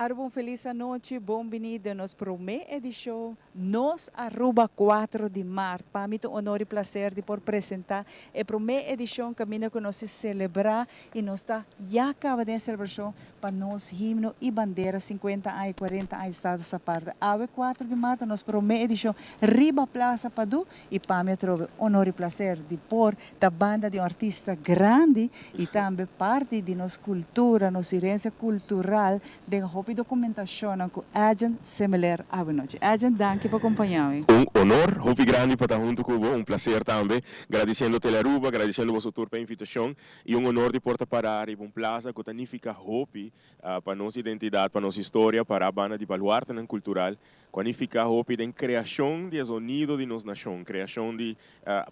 Arbon feliz noite, bem-vindo a nossa primeira edição, nos Aruba 4 de março. Para mim, é um honor e prazer de por apresentar a primeira edição que nós celebrar e nós já acaba de celebração para nós himno e bandeira 50 e 40 anos estado essa parte. A 4 de março, nossa primeira edição, Riba Plaza Padu e para mim, eu honor e prazer de por a banda de um artista grande e também parte de nossa cultura, nossa herança cultural, de hobby documentação com Agent Semeler Avenoche. Agent, danke por acompanhar-me. Honor, hobby grande para estar junto com você, prazer também. Agradecendo Telearuba, agradecendo você tour pela invitação e honor de porta parar e plaza que significa hobby para nossa identidade, para nossa história, para a banda de baluarte cultural. Significa hobby de criação de sonido de nossa nação, criação de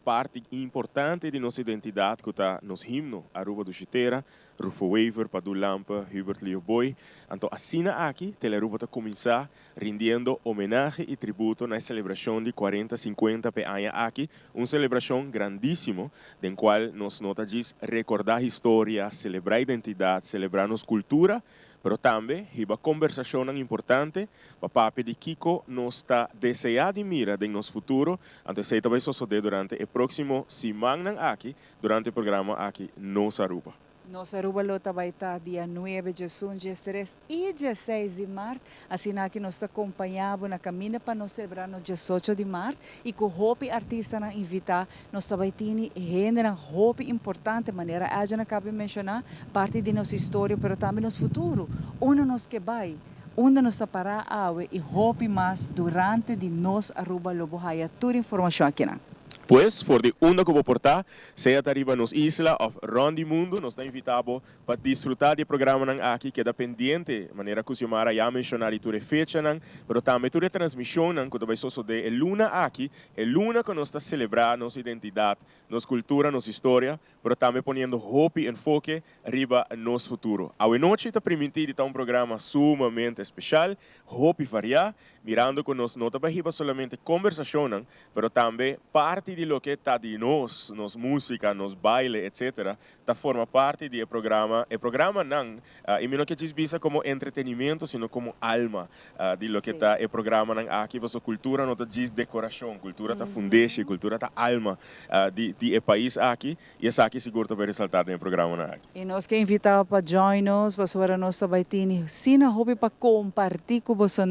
parte importante de nossa identidade que está nos himno Aruba do Chitera, Rufo Weaver, Padu Lampa, Hubert Leo Boy. Então, assim aqui, Telearuba está começar rendendo homenagem e tributo na celebração de 40-50 anos aqui, uma celebração grandíssima, em qual nós nota diz recordar a história, celebrar a identidade, celebrar nossa cultura, mas também uma conversação importante para papo de Kiko nos está desejando mira de nosso futuro, então isso vai suceder durante o próximo semana aqui, durante o programa aqui Nos Aruba. Nossa Aruba Lota vai estar dia 9 de junho, dia 3 e dia 6 de março. Assim que nós acompanhamos na caminho para nós celebrar no dia 18 de março. E com o Hopi artista na invitar, nós também temos gênero Hopi importante, maneira a gente acaba de mencionar, parte de nossa história, mas também nosso futuro. Onde nós que vai? Onde nós está parar e Hopi mais durante de nós Aruba Lobo Haya. Toda informação aqui na. Pues, por de onda que vou portar, seja arriba nos isla of Rondi Mundo, nos está invitado para desfrutar do programa aqui, que é pendiente, maneira que o Silmara já mencionou e tudo fecha, mas também tudo transmissão, que vai suceder luna aqui, luna que nós está celebrando nossa identidade, nossa cultura, nossa história, mas também ponendo hope e enfoque arriba nosso futuro. A noite está permitido estar um programa sumamente especial, hope variar, mirando que nós não está solamente conversação, mas também parte de lo que está de nós, nos música, nos baile, etc., está forma parte do programa. O programa não, e não que diz como entretenimento, sino como alma de lo que está o programa aqui, você cultura não diz decoração, cultura está fundeche, cultura está alma de país aqui, e essa aqui seguro vai ressaltar no programa aqui. E nós que invitamos para join nós, para nós também ter sina hobby para compartilhar com você,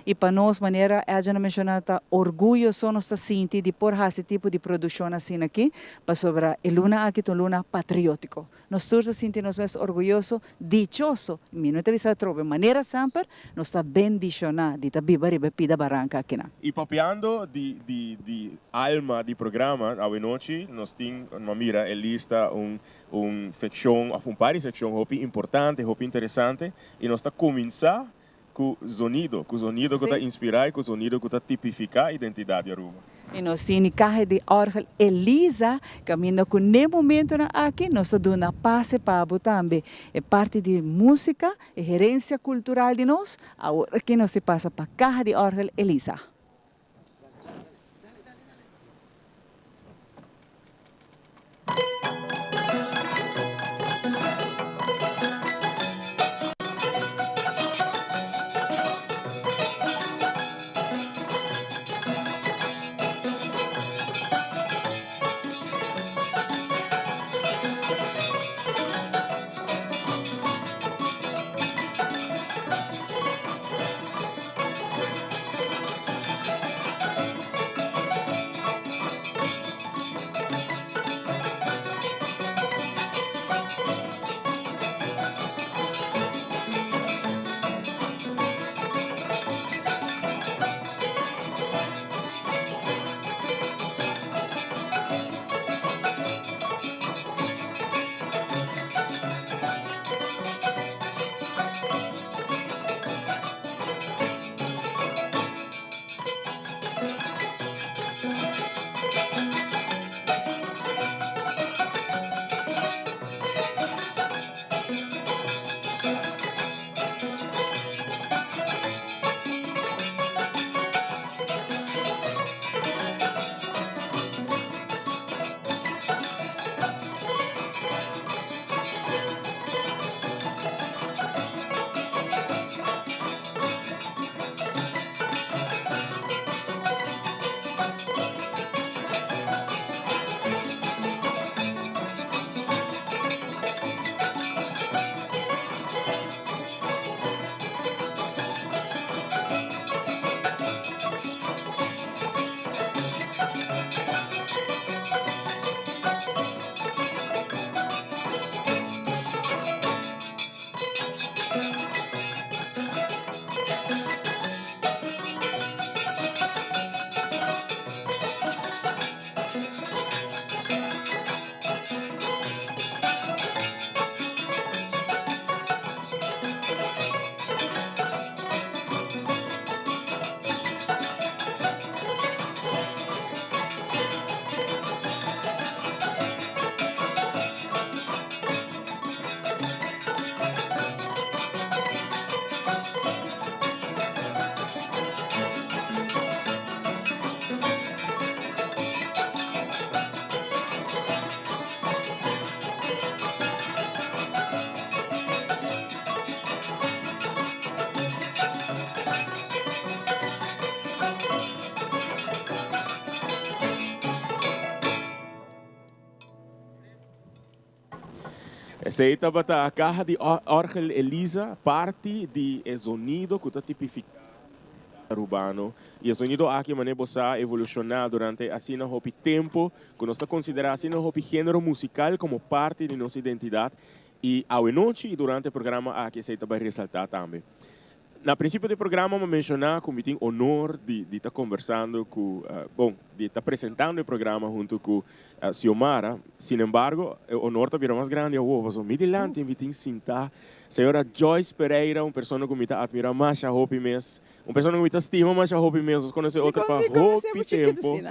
e para nós maneira a gente mencionar orgulho só nós sentir de por esse tipo de produção assim aqui, para sobre a luna aqui é luna patriótico. Nós todos sentimos mais orgulhoso, dichoso, não é de maneira sempre, nós está bendicionado de estar viva e bebida barranca aqui na. E papeando de alma do programa, a noite nós temos uma mira lista secção, um par de secção importante, interessante, e nós está começar com o sonido que está inspirado, com o sonido que está tipificar a identidade de Aruba. E nós temos carro de órgão Elisa, caminho com o momento aqui, nós damos uma passe para também. É parte de música, é gerência cultural de nós, aqui nós se passa para carro de órgão Elisa. Essa aí estava a caja de Orgel Elisa, parte de sonido que está tipificado urbano. E o sonido aqui mané bossa evolucionar durante assim no hopi tempo, que nós consideramos assim no hopi gênero musical como parte de nossa identidade. E à noite e durante o programa aqui se vai ressaltar também. Na princípio do programa, eu mencionar que eu tenho honor de estar conversando com, de estar apresentando o programa junto com a Xiomara. Sin embargo, o honor está mais grande. Eu vou me dilante, eu tenho sentar senhora Joyce Pereira, uma pessoa que me admira mais a Hopi mês, uma pessoa que me estima mais a Hopi mês, nós conhecemos outra para Hopi tempo.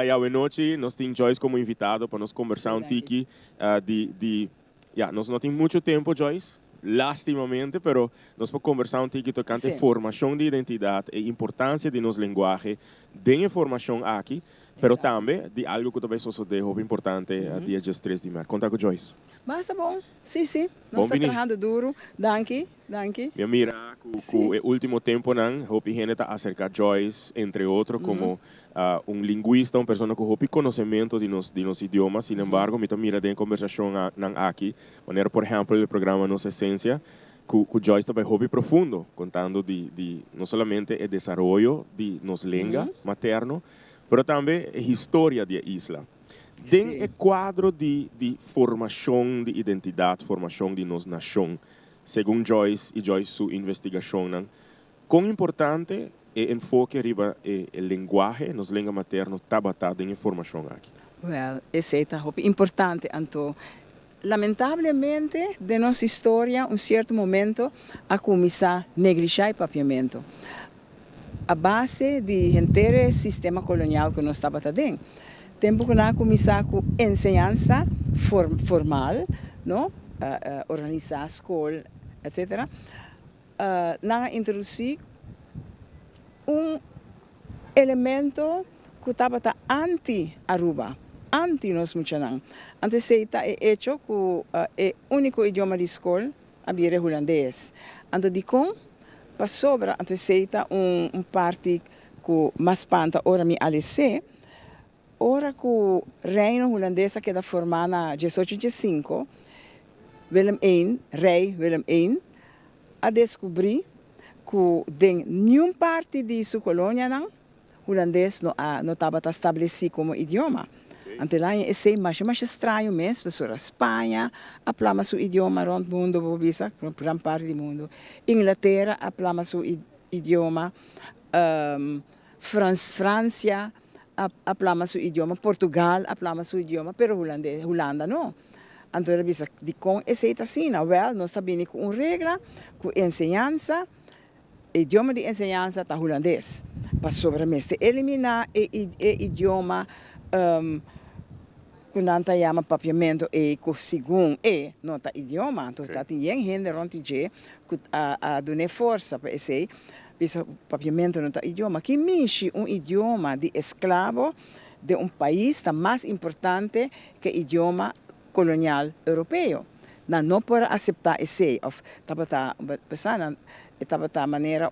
E à noite, nós temos Joyce como invitado para nós conversar um tiki nós não temos muito tempo, Joyce. Lastimamente, pero nós podemos conversar um pouco tocante formação de identidade e importância de nossa linguagem de informação aqui, pero também de algo que talvez seja importante dia 3 de março. Conta com Joyce. Mas tá bom, sim. Nós estamos trabalhando duro. Danke. Eu mira com o último tempo, Hopi gente está acerca Joyce, entre outros, como um linguista, uma pessoa com Hopi conhecimento de nosso idioma. Sin embargo, me mira de conversação aqui, maneira, por exemplo, o programa Nossa Essência, que Joyce também Hopi profundo, contando de não somente o desenvolvimento de nossa língua materno, mas também a história da isla. Tem o quadro de formação de identidade, formação de nossa nação, segundo Joyce e Joyce sua investigação, quão importante é o enfoque riba a linguagem, nossa língua materna, tabatada em informação aqui. Well, esse é importante, Anto. Lamentavelmente, de nossa história, certo momento, a começar a negligenciar o papiamento. A base do inteiro sistema colonial que nós estávamos tendo. Tempo que nós começamos com ensinança formal, não? Organizar a escola, etc. Nós introduzimos elemento que estava anti-Aruba, anti-nós muchanan. Antes se está hecho que o único idioma de escola é holandês. Anto de com para sobra, antes se está parte que mais panta ora me alece. Ora que o reino holandês queda formado na 1805, rei Willem I, a descobrir que em nenhuma parte de sua colônia holandês não estava estabelecido como idioma. Então lá é mais estranho mesmo, pessoas da Espanha falava seu idioma rond o mundo, grande parte do mundo. Inglaterra falava seu idioma, França falava seu idioma, Portugal falava seu idioma, mas Holanda não. Então ele disse, de com esse assim, nós sabemos que uma regra, que ensinança, idioma de ensinança está holandês. Para sobremesa, eliminar o idioma que não chama papiamento e que segundo não está idioma, então está tem gente onde que a donar força para esse papiamento não está idioma. Que mexe idioma de escravo de país está mais importante que o idioma colonial europeu. Não pode aceitar esse, ou estava maneira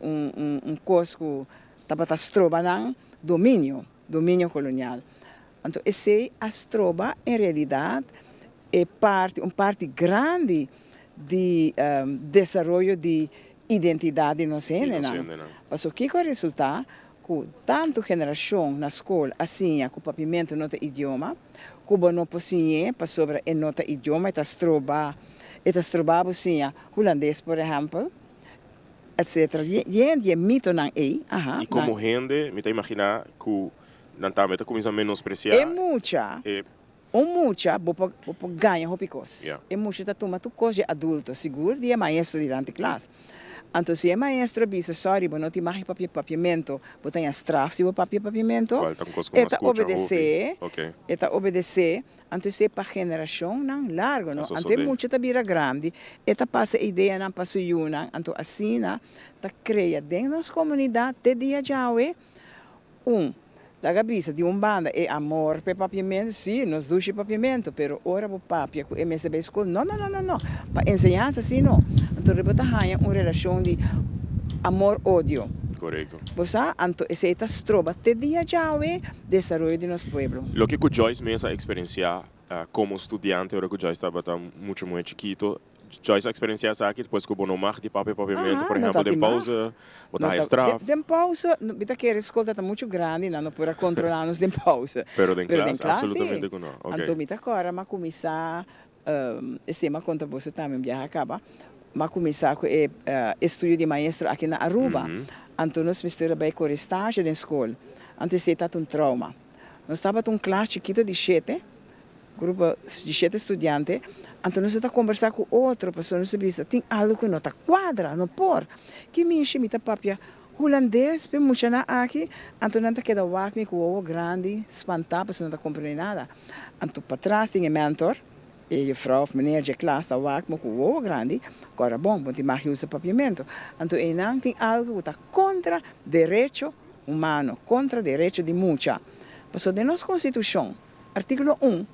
coisa que estava trobando domínio colonial. Então esse astroba em realidade é parte grande de desenvolvimento de identidade no cena. Mas o que é o resultado? Que tanto geração na escola assim com o papiamento não tem idioma, como não possui para sobre e não tem idioma, está trobado assim holandês, por exemplo, etc. E é mito não é. E como gente, me está imaginar que não está começando a menospreciar. É muita. Muita, vou ganhar hopicos. É muita, está tomando coisa de adulto, seguro, e é maestro durante a classe. Então, se é maestro, diz, sorry, não te marque papiamento, botar em straf, se o papiamento, obedecer, então se é para a geração, não largo, não? Então, muito está vira grande, eta passa a ideia, não passa uma, então, assim, está cria dentro da nossa comunidade, de dia já da cabeça de banda é amor para papiamento, sim, nós dois papiamento, pero ora o papia com MSB School, não, para ensinança, sim, não. Então, rebota ganha uma relação de amor-ódio. Correto. Você, então, esse trova, te dia já é desenvolvimento de nosso povo. Lo que Joyce mesmo experienciar como estudiante, ahora que ya estaba mucho muy chiquito, já essa experiência aqui depois que o mag de papiamento, por exemplo, de pausa, botar a straf. De pausa, bita que a escola está muito grande, não para controlar-nos de pausa. Pero de classe, absolutamente que não. Okay. Então, bita agora, mas começar, esse uma conta você também já acaba, mas começar com estudo de maestro aqui na Aruba. Então, nós misturamos bem com estágio da escola. Antes, você está um trauma. Nós estávamos um classe chiquito de 7, grupo de 7 estudantes. Então, nós estamos conversando com outra pessoa, nós sabemos, tem algo que não está quadra, não por. Que me enche, me papia holandês, para muito na aqui, então não está queda wak, me com o grande, espantar, porque não está compreendendo nada. Então, para trás, tem um mentor, e a vrouw, meneer de klas, está wak, me com o grande, agora, bom, porque mag je usar papiamento. Então, não tem algo que está contra direito humano, contra direito de mucha. Porque de nossa Constituição, artículo 1,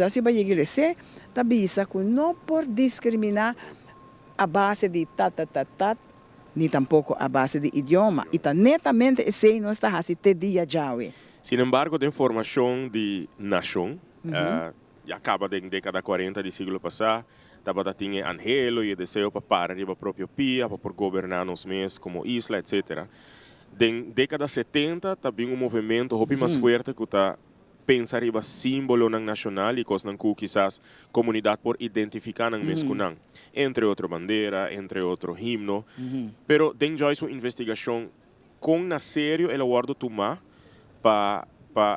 se vai igreja, tabisa que não por discriminar a base de nem tampouco a base de idioma. E tá netamente esse não está assim te dia já. Sin embargo, a informação de nação, acaba da década 40 do século passado, estava tinha anhelo e desejo para parar a própria pia, para governar nos meses como isla, etc. Da década 70, também movimento mais forte que está pensar em símbolo nacional e coisas que quizás comunidade por identificar nang mes kunang, entre outra bandeira, entre outro himno, pero dentro de sua investigação com na sério ela guarda tomar para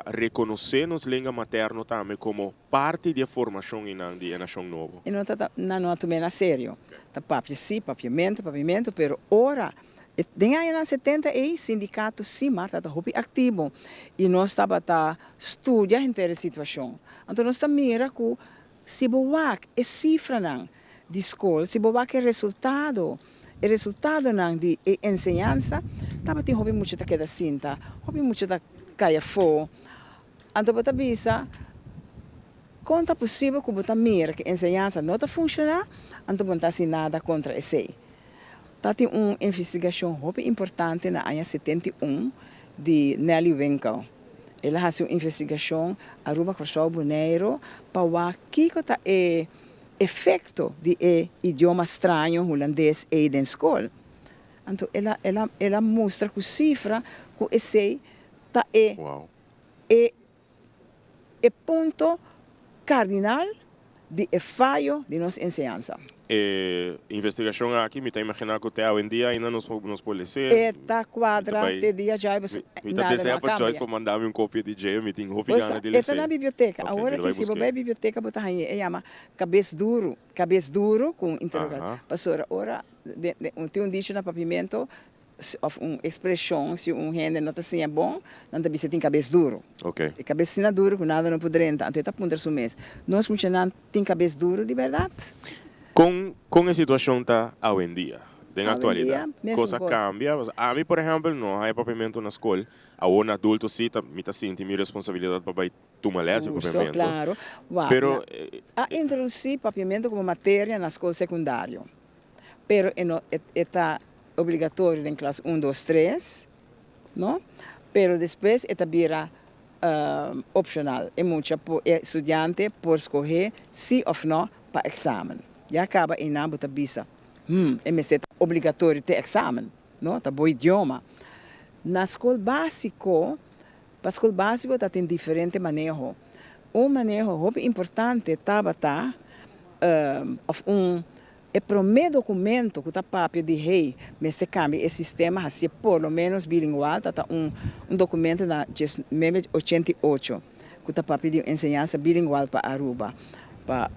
reconhecer nos língua materna também como parte da formação em a nação nova. E não tomei na sério, tá papiamento, pero ora den aí na 70 e sindicato sim, Marta está muito ativo e nós estava estudando a situação. Então nós estamos mira que se boa é cifra não de escola, se boa é resultado não de ensinança, estava tem hobby muito da queda cinta, hobby muito da caia fo. Então bota bisa conta possível que bota mira que ensinança não está funcionando, então bota assim nada contra esse. Tem uma investigação muito importante na ano 71 de Nelly Winkel. Ela fez uma investigação Aruba Corsol Boneiro para ver que é o efeito do idioma estranho holandês e da escola. Então, ela mostra com cifra que esse é ponto cardinal de falho de nossa ensinança. Investigação aqui, me está imaginando que até hoje em dia ainda nos pode ser. Está quadra, até dia já você nada na câmera. Joyce para mandar-me copia de Jay, me tem roupa gana de ler. Está na biblioteca. Agora que se você biblioteca, botar aí, chama cabeça duro com interrogatório. Pastora, ora, tem dicho na papimento, uma expressão, se gente não está assim bom, não está você tem cabeça duro. Ok. E cabeça duro, que nada não poderia entrar. Então, está apontando seu mês. Nós, muitos não tem cabeça duro de verdade. Com a situação está hoje em dia, na atualidade, coisa cambia. A mim, por exemplo, não há papiamento na escola. A um adulto sim, me sinto minha responsabilidade para tomar esse papiamento. Claro. Pero a introduzir papiamento como matéria na escola secundária. Pero está obrigatório em classe 1, 2, 3, não? Pero depois está vira opcional. É muito estudante por escolher sim ou não para exame. Já acaba em nabo da bisa. É obrigatório ter exame, não? Tá bom idioma. Na escola básico, tem diferente manejo. Manejo muito importante é primeiro documento que está papel de rei, mas se cambia esse sistema assim por lo menos bilingual, tá documento na 88 que está papel de ensinança bilingual para Aruba, para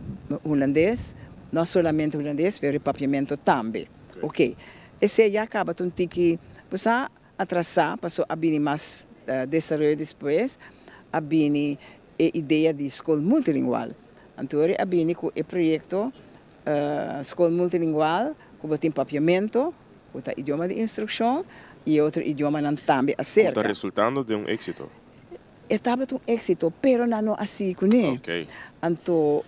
holandês. Não somente holandês, mas o papiamento também. Ok. Esse já acaba de que você atrasar, passou a vir mais desenvolver depois, a vir a ideia de escola multilingual. Então, a vir com o projeto escola multilingual, que tem papiamento, com o idioma de instrução e outro idioma também acerca. Está resultando de êxito? Estava um êxito, mas não assim com ele. Ok. Então,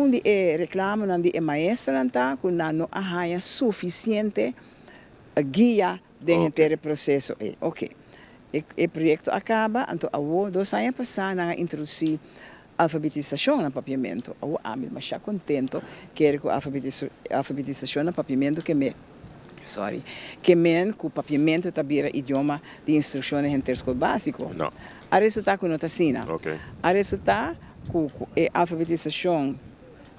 de reclamo de maestro que não há suficiente guia dentro do processo. Ok. O projeto acaba, então, há 2 anos passados, introduzir alfabetização no papiamento. O amigo mas já contento quer com alfabetização no papiamento que men com o papiamento tabira idioma de instruções em escola básico. Não. A resultar com notasina. Ok. A resultar com alfabetização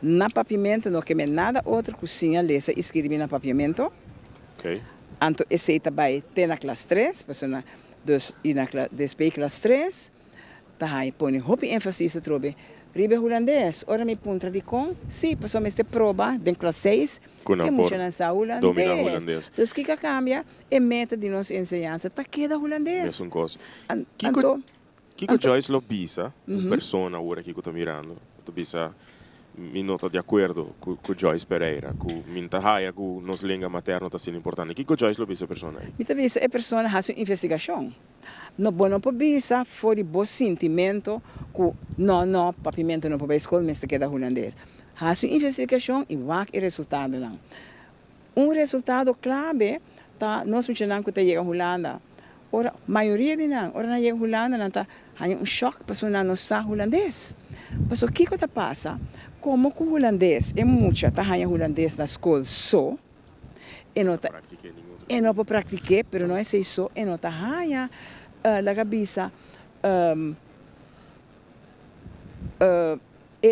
na papiamento não que men nada outro cozinha lesa escrever na papiamento. Ok. Anto esse também tem na classe 3, pessoa dus na classe 3, tá aí põe hopi ênfase trobe ribe holandês. Ora me punta de com, sim, pessoa me este prova de classe 6 que mucha lança holandês. Dus que cambia e meta de nossa ensinança tá queda holandês. Mesma coisa. Anto Kiko Joyce lo bisa, persona ora que eu tô mirando, tu bisa mi nota de acordo com Joyce Pereira, com minta haia com nos língua materna tá sendo importante. Kiko Joyce lo bisa persona aí. Mita bisa é persona ha sua investigação. No bono po bisa fora bom sentimento que não papimento não pode escola mas queda holandês. Ha sua investigação e wak e resultado não. Resultado clave tá nós mencionamos que tá chega Holanda. Ora maioria de não, ora na chega Holanda não tá há choque pessoa não sabe holandês. Pessoa que coisa passa? Como que o holandês é muito, tá há holandês na escola só. E não tá e não pode praticar, pero não é só, e não tá há la cabeça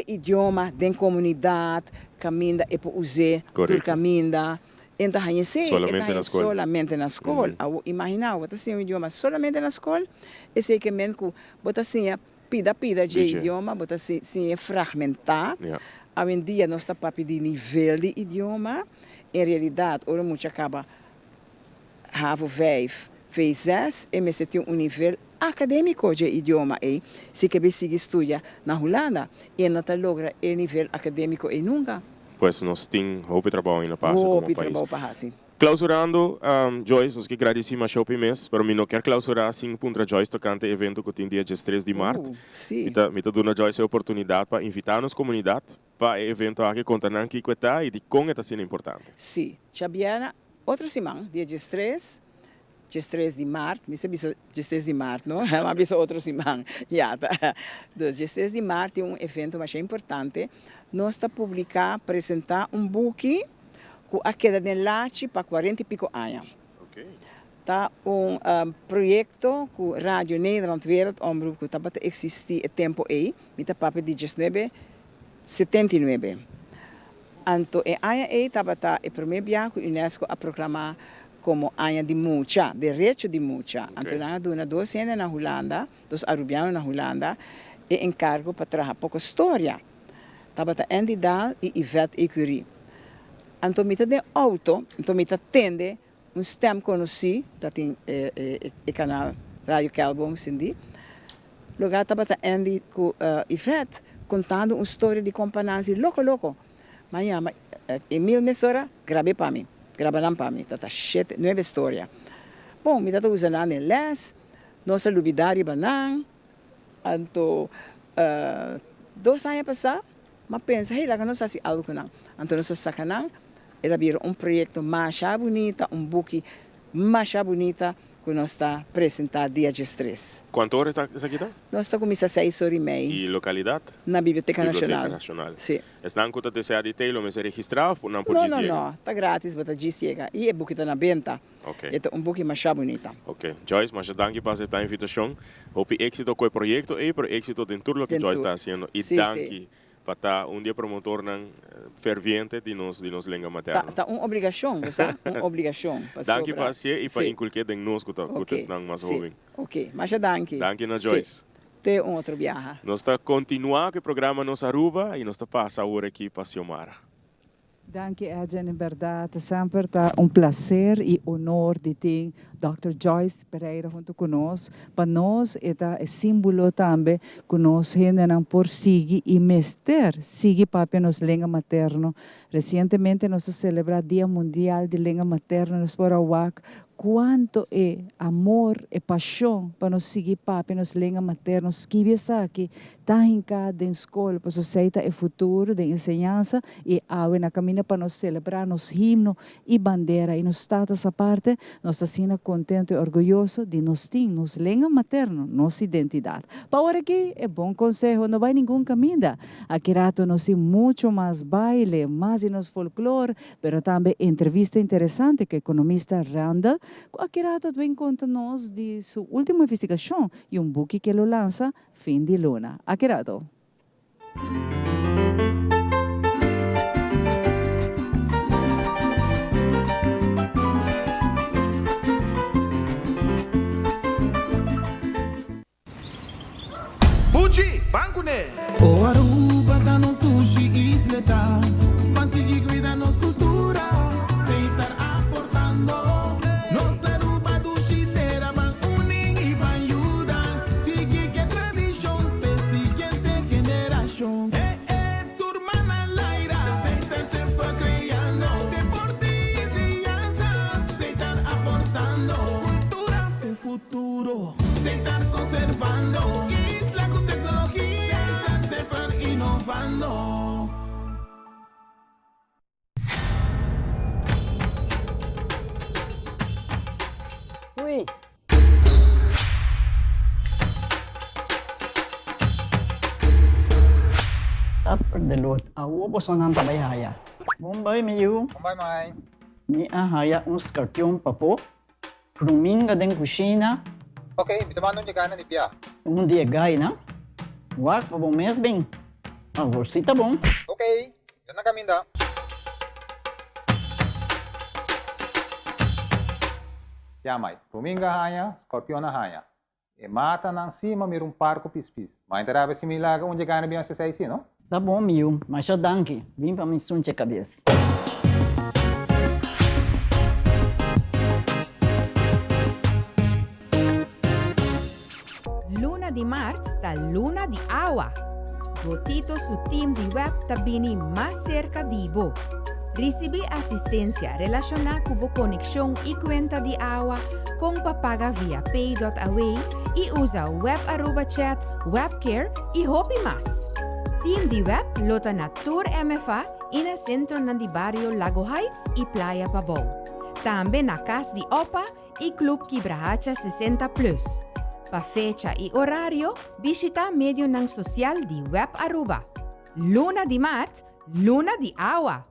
idioma da comunidade, caminha e por usar, por caminha. Então, solamente na escola. Imagina, você tem um idioma solamente na escola, e sei que você tem pida de idioma, você tem fragmentar. Hoje em dia, nós estamos para de nível de idioma. Em realidade, ora muito acaba have 5, fez 6, e me tem um nível acadêmico de idioma. Se que você estuda na Holanda, e não logra o nível acadêmico e nunca. Pois nós temos hope trabalho ainda passa como país. Sim. Clausurando, Joyce, nós que agradecemos a Shopee Mes, para mim não quero clausurar assim contra Joyce tocante evento que tem dia 13 de março. Sim. Me tá dando Joyce a oportunidade para invitar a nossa comunidade para o evento aqui contar que está e de como está sendo importante. Sim. Chabiana, outro semana, dia 13 de março, me sabe 13 de março, não? Mas outro semana. Já, tá. 13 de março é um evento mais importante. Nós está publicar, apresentar book com a queda de lache para 40 e pico anos. Okay. Tá projeto com Rádio Nederland Wereldomroep que está para existir o tempo aí, me tá para de 1979. Então, e aia aí tá para o primeiro dia que a UNESCO a proclamar como aia de mucha, direito de mucha. Então, nós dona 2 anos na Holanda, 2 arubianos na Holanda, e encargo para trazer pouco história. Tá para Andy Dahl e Yvette Ecurie. Então, me de auto, então me tende stem conheci, dat in canal Radio Kelbom, Cindy. Lugar tá para Andy com Yvette contando uma história de companhia loco. Mas Emil Mesora grave para mim. Grabaram para mim, tá shit, nova história. Bom, me tá usando na les, nossa lubidari banang, então 2 anos passar, mas pensa, hey, lá que nós fazemos algo não. Então nós sacanang, era vir projeto mais bonita, book mais bonita que nós está apresentado dia 13. Quanto horas está aqui? Nós está começando às 6h30. E localidade? Na Biblioteca Nacional. Sim. Estão com o TCA de Taylor, mas é registrado ou não pode dizer? Não, está grátis, mas está chega. E o book está na venda. Ok. É book mais bonita. Ok. Joyce, mas danke por aceitar a invitação. Hope êxito com o projeto e por êxito em tudo o que Joyce está fazendo. E danke para estar dia promotor ferviente de nos língua materna. Tá uma obrigação, você? Uma obrigação. Danke para você e para inculcar em nós que estão mais jovens. Ok, mas danke. Danke na Joyce. Tem outro viagem. Nós está continuar com o programa Nos Aruba e nós está passando agora aqui para Xiomara. Danke, Adrian, em verdade, sempre tá prazer e honor de ter Dr. Joyce Pereira junto conosco. Para nós, é símbolo também que nós ainda por seguir e seguir para nossa língua materna. Recentemente, nós celebramos o Dia Mundial de Língua Materna, nós por quanto é amor e paixão para nos seguir para nos língua materna, nos escrever aqui, tá em cada escola, para sociedade é futuro de ensinança e awe na caminho para nos celebrar nos himno e bandeira e nos estado essa parte, nós assim contente e orgulhoso de nos ter nos língua materna, nossa identidade. Para agora aqui é bom conselho, não vai nenhum caminho. Aqui rato nós temos muito mais baile, mais em nos folclore, pero também entrevista interessante que o economista Randall aqui rato vem contar-nos de sua última investigação e book que ele lança fim de luna. Aqui rato. Pucci, banco né? O Aruba da nos sushi isleta, mas sigue cuida nos cultura, sem estar aportando. Nos Aruba do Chitera van unen e van ayudar, sigue que tradição pe siguiente generación. Turma na laira, sem estar se fue creando, deporte y enseñanza, sem estar aportando, cultura de futuro, sem estar conservando. Ui. Tapos delot, ako po son ang tabayhaya. Bombay mayu, Bye, Mai. ni ahaya uns kartyon pa po. Kruminga den kusina, Okay, bitamano niya gana ni Pia. dia gay na. Wak pa bom mes bem. Agorsita bom. Okay, yun na kami da. Ya, Mai. Ruminga haya, Scorpio na haya. E mata ng cima mir parco pispis. Mai interava si milaga onde gana bem essa saisi, no? Tá bom, miu, mas já danke. Vim pra me sunche cabeça. Luna di Marte ta Luna di Awa. Votito su team di web tabini más cerca di bo. Recibi asistencia relacionada con conexión y cuenta de agua con papaga via pay.away y usa web aruba chat, webcare y hopi más. Team de web lota na Tour MFA y na centro na di barrio Lago Heights y Playa Pavón. También na Cas di Opa y Club Quibrahacha 60+. Pa fecha y horario, visita medio ng social di web Aruba. Luna di Marte, Luna di Agua.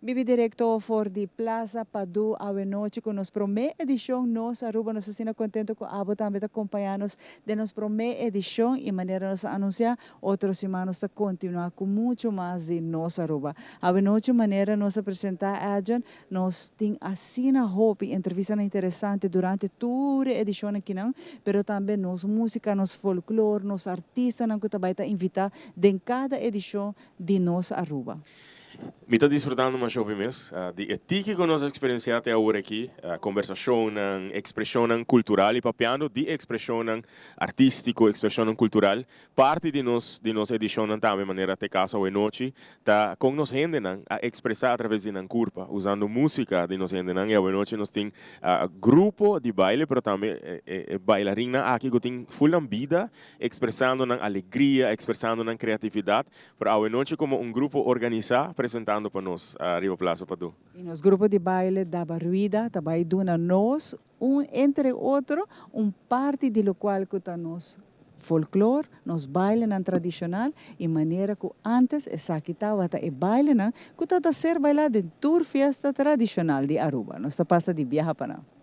Vivi directo for di Plaza Padu Ave Noche com nos promê edição nos Aruba nos assina contento com abo também tá acompanhando-nos de nos promê edição e maneira nos anunciar outros semanas tá continuar com muito mais de nos Aruba. Ave Noche maneira nos apresentar a nos tem assina hope entrevista interessante durante toda a edição aqui não, pero também nos música, nos folclore, nos artistas não que também tá invitar de cada edição de nos Aruba. Me está desfrutando mais jovem mês, de etica que nós experienciamos até agora aqui, conversação, expressão cultural e papiando de expressão artístico, expressão cultural, parte de nós edição também maneira até casa ou noite, tá com nós gente a expressar através de nan curva, usando música de nós gente e a noite nós tem grupo de baile, pero também bailarina aqui que tem full vida, expressando alegria, expressando criatividade, para a noite como grupo organizado apresentando para nós a Rio Plaza Padu. E nos grupos de baile da Barruida, também duna nós, entre outros, parte de lo qual que está nos folclore, nos baile tradicional, e maneira que antes essa que estava e baile que está ser bailado em tour fiesta tradicional de Aruba. Nós passa de viaja para não.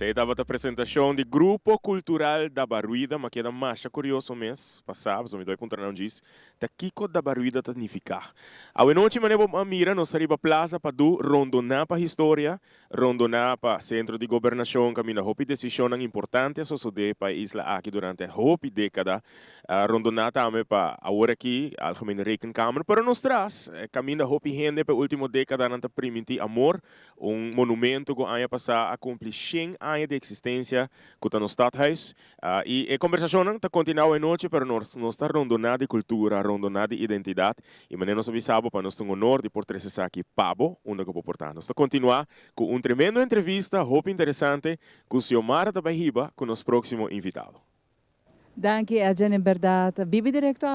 Essa estava a apresentação do Grupo Cultural da Baruida, mas que era mais curioso mês passado, me dou contra não diz, da Kiko da Baruida significa. A noite maneira a mira nós saímos plaza para do rondonar para história, rondonar para centro de governação, caminho hopi decisão importante so de para isla aqui durante a hopi década, rondonar também para agora aqui algemene rekenkamer, para nós traz caminho hopi gente para último década nanta primiti amor, monumento que aya passar a cumprir 100 anos de existência que está no Stadhuis. E a conversação está continua noite, mas nós está rondonada de cultura, rondonada de identidade. E maneira nós avisamos para nós ter honor de por trazer aqui Pabo, onde que portar. Nós está continuar com tremendo entrevista, hope interessante, com o Xiomara da Bahiba, com nosso próximo invitado. Danke, Adjan, em verdade. Vive direto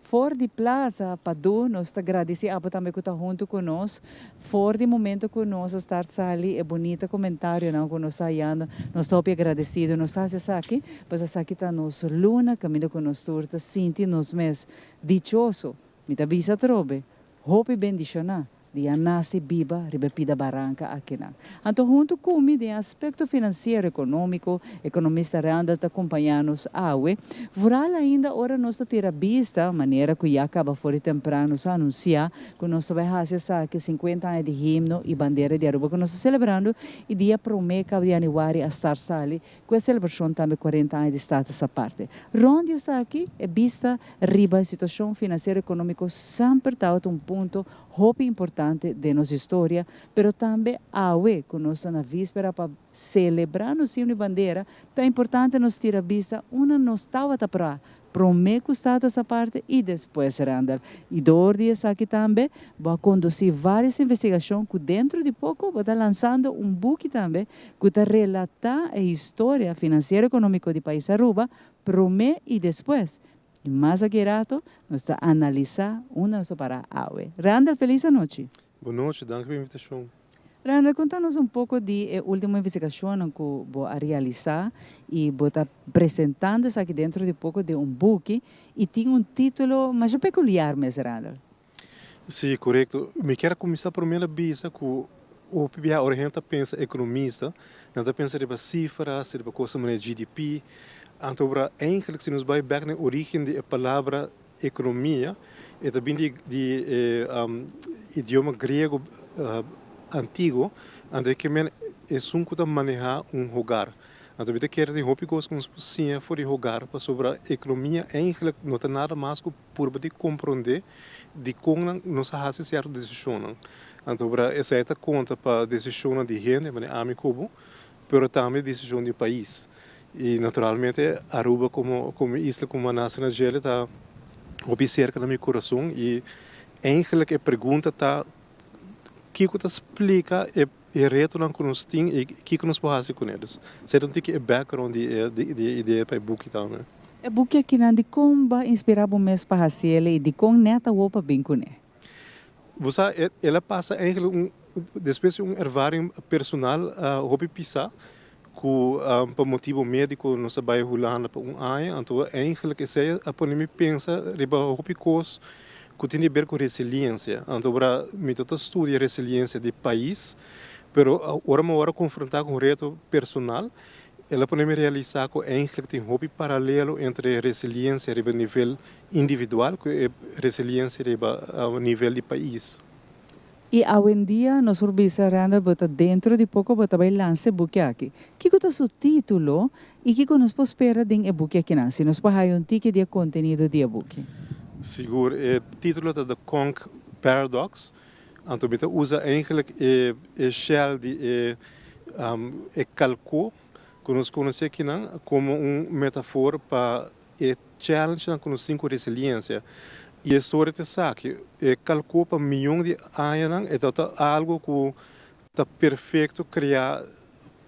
fora de plaza, Padu, nós agradecemos também que está junto conosco. Fora de momento que nós estar ali, é bonito comentário não que nós ayando. Nós estamos agradecidos. Nós estamos aqui, mas aqui está nosso luna, caminho com nós turta, sinti nos mês dichoso. Me tá visa trobe. Hope bendicionar. Dia nasce biba, ribepida barranca aqui na. Então, junto comigo, de aspecto financeiro, econômico, economista Randall está acompanhando-nos awe. Vural ainda, ora, nós tira vista, maneira que já acaba fora temprano, nos anunciar que nós vai fazer que 50 anos de himno e bandeira de Aruba que nós celebrando e dia promete de januário a estar sali, com a celebração também 40 anos de estado essa parte. Ronde está aqui, é vista, riba, a situação financeira e econômica sempre está um ponto hope importante de nossa história, pero também awe, que nós na víspera para celebrar nossa himno e bandeira, é importante nós tirar vista, uma nós estava para prometo estar essa parte e depois Randall. E do dias aqui também, vou conduzir várias investigações que dentro de pouco vou estar lançando book também que está relatar a história financeira e econômica do país Aruba, prometo e depois. E mais aguerado, nós estamos a analisar uma para a AUE. Randall, feliz noite. Boa noite, danke pela invitação. Randall, conta-nos pouco de última investigação que vou realizar e vou estar apresentando aqui dentro de pouco de book e tem título mais peculiar, mas Randall. Sim, correto. Me quero começar por primeira vez com o PBA orienta pensa economista, não pensa de cifras, de coisa como GDP. Então, eigenlijk se nos vai back na origem da palavra economia, é também de idioma grego antigo, onde que men é que manejar hogar. Então, we quer de hopi coisas com sim for de hogar, para sobre a economia, eigenlijk não tem nada mais que por de compreender de como nós fazemos certa decisão. Então, essa é a conta para decisão de gente, mas amigo, pero também decisão do país. E naturalmente Aruba como isla como uma nação gela está cerca do meu coração e eigenlijk a pergunta está que você explica é reto não que nós temos e que nós podemos fazer com eles. Você não tem que background de ideia para o book também. O book aqui não de como vai inspirar o mês para fazer e de como neta o para bem com ele. Você ela passa eigenlijk depois ervaring personal hobby pisar por motivo médico não vai rolando para ano, então eigenlijk is a pandemia pensa riba hopicos que tem a ver com resiliência, então para me todo estudo resiliência de país, pero hora confrontar com o reto personal, ela pode me realizar que eigenlijk tem hobby paralelo entre resiliência riba nível individual e resiliência riba a nível de país. E hoje em dia, nós observamos que dentro de pouco vai lançar o book aqui. Que é o seu título e que nós podemos esperar de book aqui? Se nós podemos ter de conteúdo de book. Seguro, o título é The Conch Paradox. Então, we usa eigenlijk a shell de cálculo que nós conhecemos aqui como metáfora para o challenge que nós temos com resiliência. E a história te sabe que calcula para milhões de anos é algo que está perfeito criar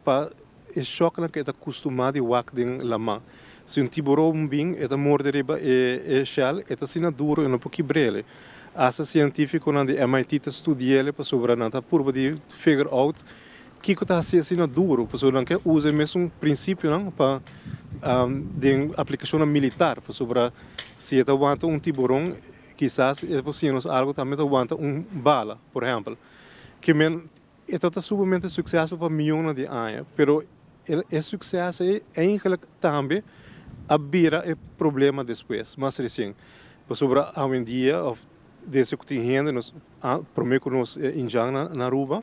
para o choque que está acostumado a walk em la mão. Se tiburão bem está morder e shell está sendo duro e não pode quebrar. Essa científico na MIT estudia para sobre a curva de figure out que está sendo duro, para que usa mesmo princípio para de aplicação militar, para sobre se aguanta tiburão, quizás é possível algo também aguanta bala, por exemplo. Que está subamente sucesso para milhões de anos, pero o sucesso é eigenlijk também abrir o problema depois. Mas assim, sobre hoje em dia, desde que tem gente, primeiro que nós enjang na Aruba,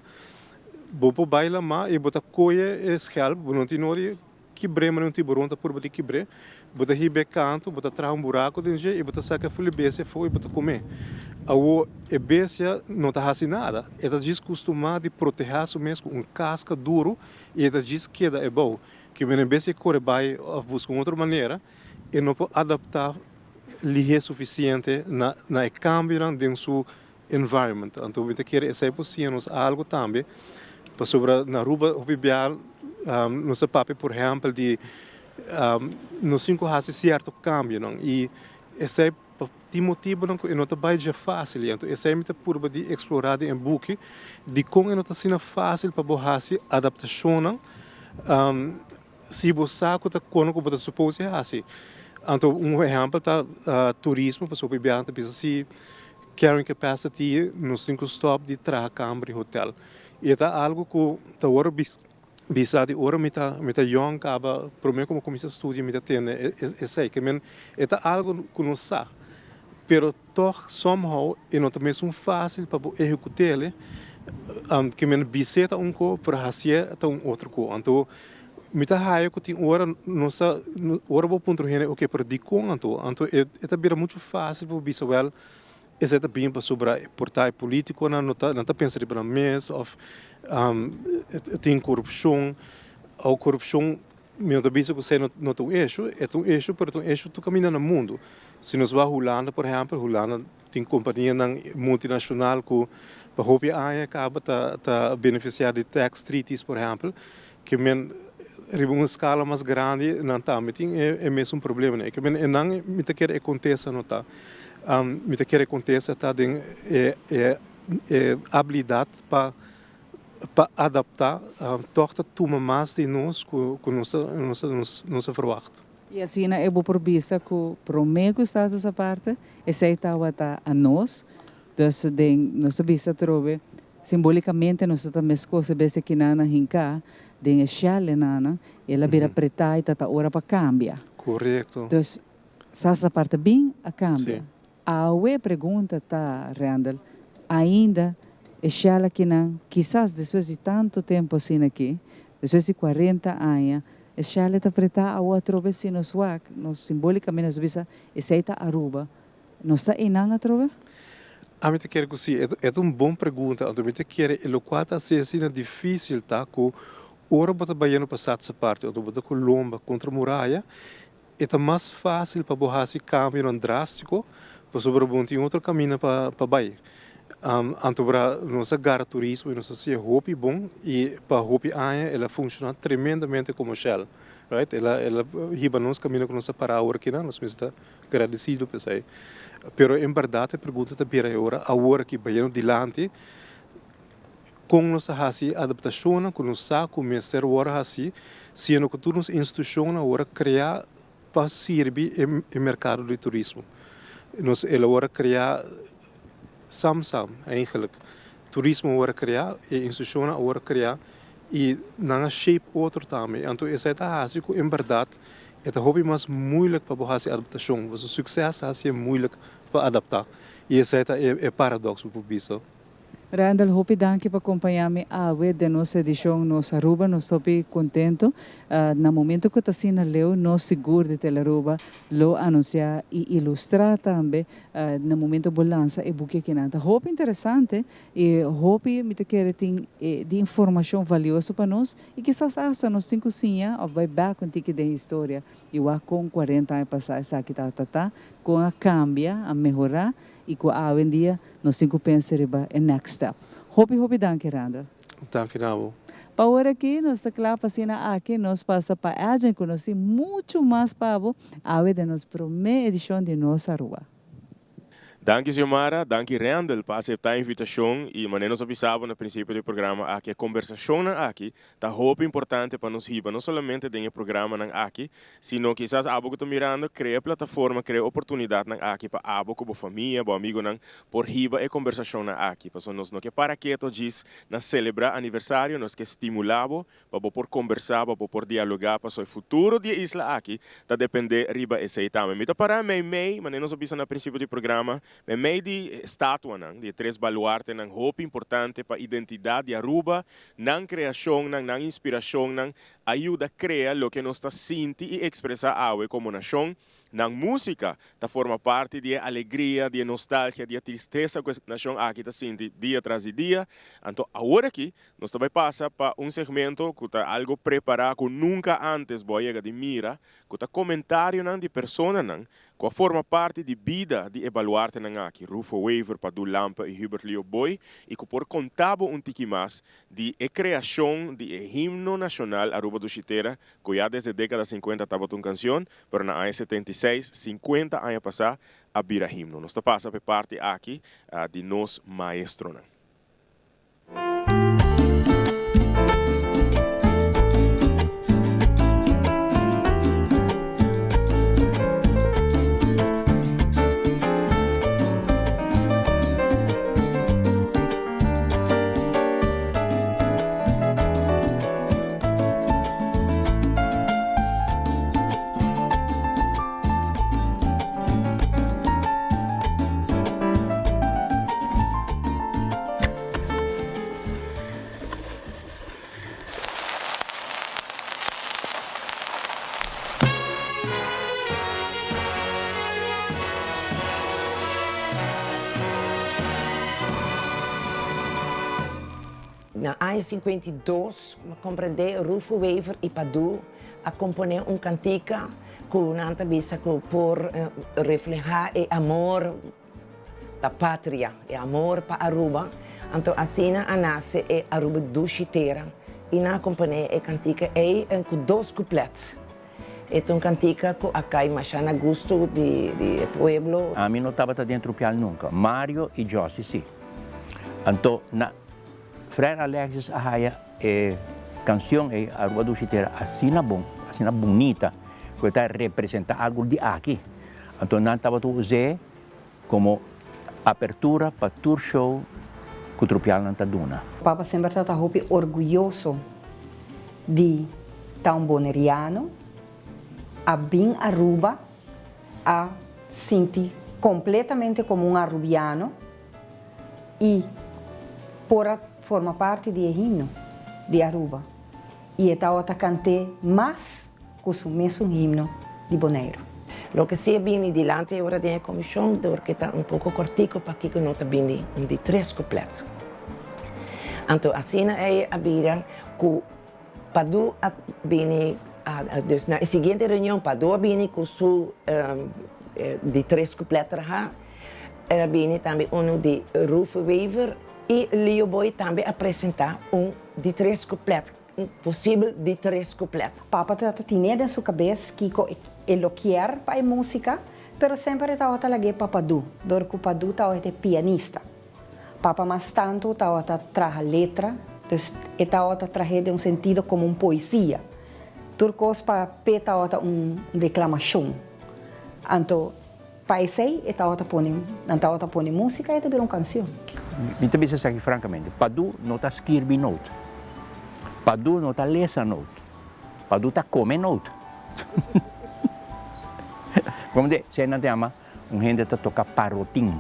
bopo baila ma e bota coia e schelp, não tem nori quebre, mas não tem boronta por botar quebre, bota ribe canto, bota trazer buraco dentro e bota saca folha beça foi e bota comer. A beça não está fazendo nada, ela diz costuma de proteger o mesmo com casca duro e ela diz que é bom, que o beça corre vai buscar outra maneira e não pode adaptar ligeiro suficiente na cambio dentro do environment. Então, você quer essa possível algo também para sobre na Aruba opibial nosso papel, por exemplo, de nos cinco faz certo cambio não e esse é motivo não é não vai já fácil então esse é muito por de explorar em book de como é não está sendo fácil para borrar adaptação não se você está quando você supõe assim então exemplo tá turismo para sobre bianta precisa se carrying capacity nos 5 stop de Tracambre Hotel e é algo que tá agora bisa de ora mita young acaba primeiro como começa a estudar mita tem esse que men é algo que não sabe pero toch somehow é não também é fácil para executar que men biseta co para fazer outro co então mita raio que tem ora nossa ora vou ponto rene o que para dicon então é vira muito fácil para bisa well esse é também para sobre portar político não tá pensando para mês ou tem corrupção ou corrupção meu também se você não tem eixo é um eixo para um eixo tu caminha no mundo se nós vamos Holanda por exemplo Holanda tem companhia multinacional que para hobby aí acaba tá beneficiar de tax treaties por exemplo que men uma escala mais grande não tá mas é mesmo problema né que men não me te quer aconteça não tá me te quer aconteça tá tem habilidade para adaptar torta toma mais de nós que nós verwacht. E assim é bom por bisa que pro meio está essa parte esse aí tá a nós então nossa bisa trove simbolicamente nós também escolhe bese que nana hinka den chale nana ela vira preta e tá hora para cambiar. Correto. Então essa parte bem a cambia. A pergunta tá Randall ainda ela que não, quizás depois de tanto tempo assim aqui, depois de 40 anos, ela está preta a outra vez se nos wak, nos simbolicamente nos visa, essa está Aruba, não está inanga trova? A mim te quer que sim, é uma boa pergunta, a mim te quer o quanto assim é difícil tá com ora bota baiano passar essa parte, ou bota Colomba contra a muralha, é mais fácil para borrar esse câmbio drástico, para sobrepontar outro caminho para Bahia. Antobra nossa gara turismo e nossa se hopi bom e para hopi aia ela funciona tremendamente como Shell, right? Ela riba nos caminho com nossa para agora que não nós está agradecido por isso. Pero em verdade a pergunta tá bira agora que baiano dilante com nossa hasi adaptação com nossa começar agora hasi se no futuro nos instituição agora criar para servir o mercado do turismo. Nós agora criar Sam eigenlijk toerisme worden criar e instituições worden criar e na shape outro também então essa é a básico em verdade é hobby mais moeilijk para fazer adaptação o sucesso é moeilijk para adaptar e essa é paradoxo por isso. Randall, hopi danke para acompanhar-me a de nossa edição nossa Aruba, nós estou contento. No momento que está sendo leu, nós seguro de Teleruba, lo anunciar e ilustrar também no momento de lança e buque que nada. Hopi interessante e hopi me te quer tem de informação valiosa para nós e que essa nós tem cozinha ou vai back com tique de história e o com 40 anos passar essa aqui tá com a cambia a melhorar e com a em dia nós temos que pensar em next step. Hopi danke Randall. Danke Nabo. Para agora aqui nós está claro para aqui nós passa para a gente conhecer muito mais para a de nossa primeira edição de nossa rua. Danke, Xiomara. Danke, Randall, por aceitar a invitação. E, maneira nós avisávamos no princípio do programa, aqui a conversação aqui está muito importante para nós riba, não somente dentro do programa aqui, sino quizás abo que estou mirando, cria plataforma, cria oportunidade aqui para abo com a família, o amigo, por riba e conversação aqui. Para nós não que para que to diz na celebrar aniversário, nós que estimulamos para por conversar, para por dialogar, para o futuro da isla aqui, está depender riba e seitame. Mita para mei, maneira nós avisamos no princípio do programa. É meio de estátua, de três baluartes, roupa importante para a identidade de Aruba, na criação, na inspiração, ajuda a criar o que nós está sentindo e expressar como nação. Na música, tá forma parte de alegria, de nostalgia, de tristeza que a nação aqui está sentindo dia tras dia. Então, agora aqui, nós também passa para segmento que está algo preparado que nunca antes boiega de mira, que está comentário de pessoas que forma parte de vida de evaluarte aqui. Rufo Wever, Padu Lampa e Hubert Leo Boy, e que por contar tiki mais de criação de himno nacional Aruba do Chitera, que já desde a década 50 estava uma canção, mas na ano 76, 50 anos passados, a vira himno. Nós passa por parte aqui de nós maestro. Na ano 52, compreendei Rufo Wever e Padu a componer cantica com nanta bisa por reflejar o amor da pátria, o amor para Aruba. Então, assim a nasce é Aruba do Chitera e na componer a cantica com dois couplets. É uma cantica que acai machana gosto de pueblo. A mim não estava dentro do piano nunca. Mário e Josi, sim. Então, Frère Alexis Ahaya canção é Aruba do Chitera assim bom, assim bonita, que está representa algo de aqui. Então não estava tu usar como abertura para tour show que o tropial não está dando. Papa sempre está orgulhoso de estar boneriano, a bem Aruba, a sentir completamente como arubiano e por forma parte do himno de Aruba. E estava cantando mais que o mesmo himno de Bonaire. Lo que sia bene dilante ora da comissão, porque está pouco cortico para que não está bene de três completos. Então, assim é a vida que Padu bene na seguinte reunião Padu bene com su de três completos era bene também de Rufo Wever e Leo Boy também apresentar de três completos, possível de três completos. Papa tinha na sua cabeça que ele quer para a música, mas sempre estava a Padu, porque Padu estava pianista. Papa mais tanto estava a letra, estava a trazer um sentido como poesia. Turcos para estava declamação. Então, para isso, estava a pôr música e também uma canção. Me também se aqui francamente, Padu não está escrevendo note, Padu não está lendo note, Padu está comendo note. Como de, se não tem gente está toca parotim,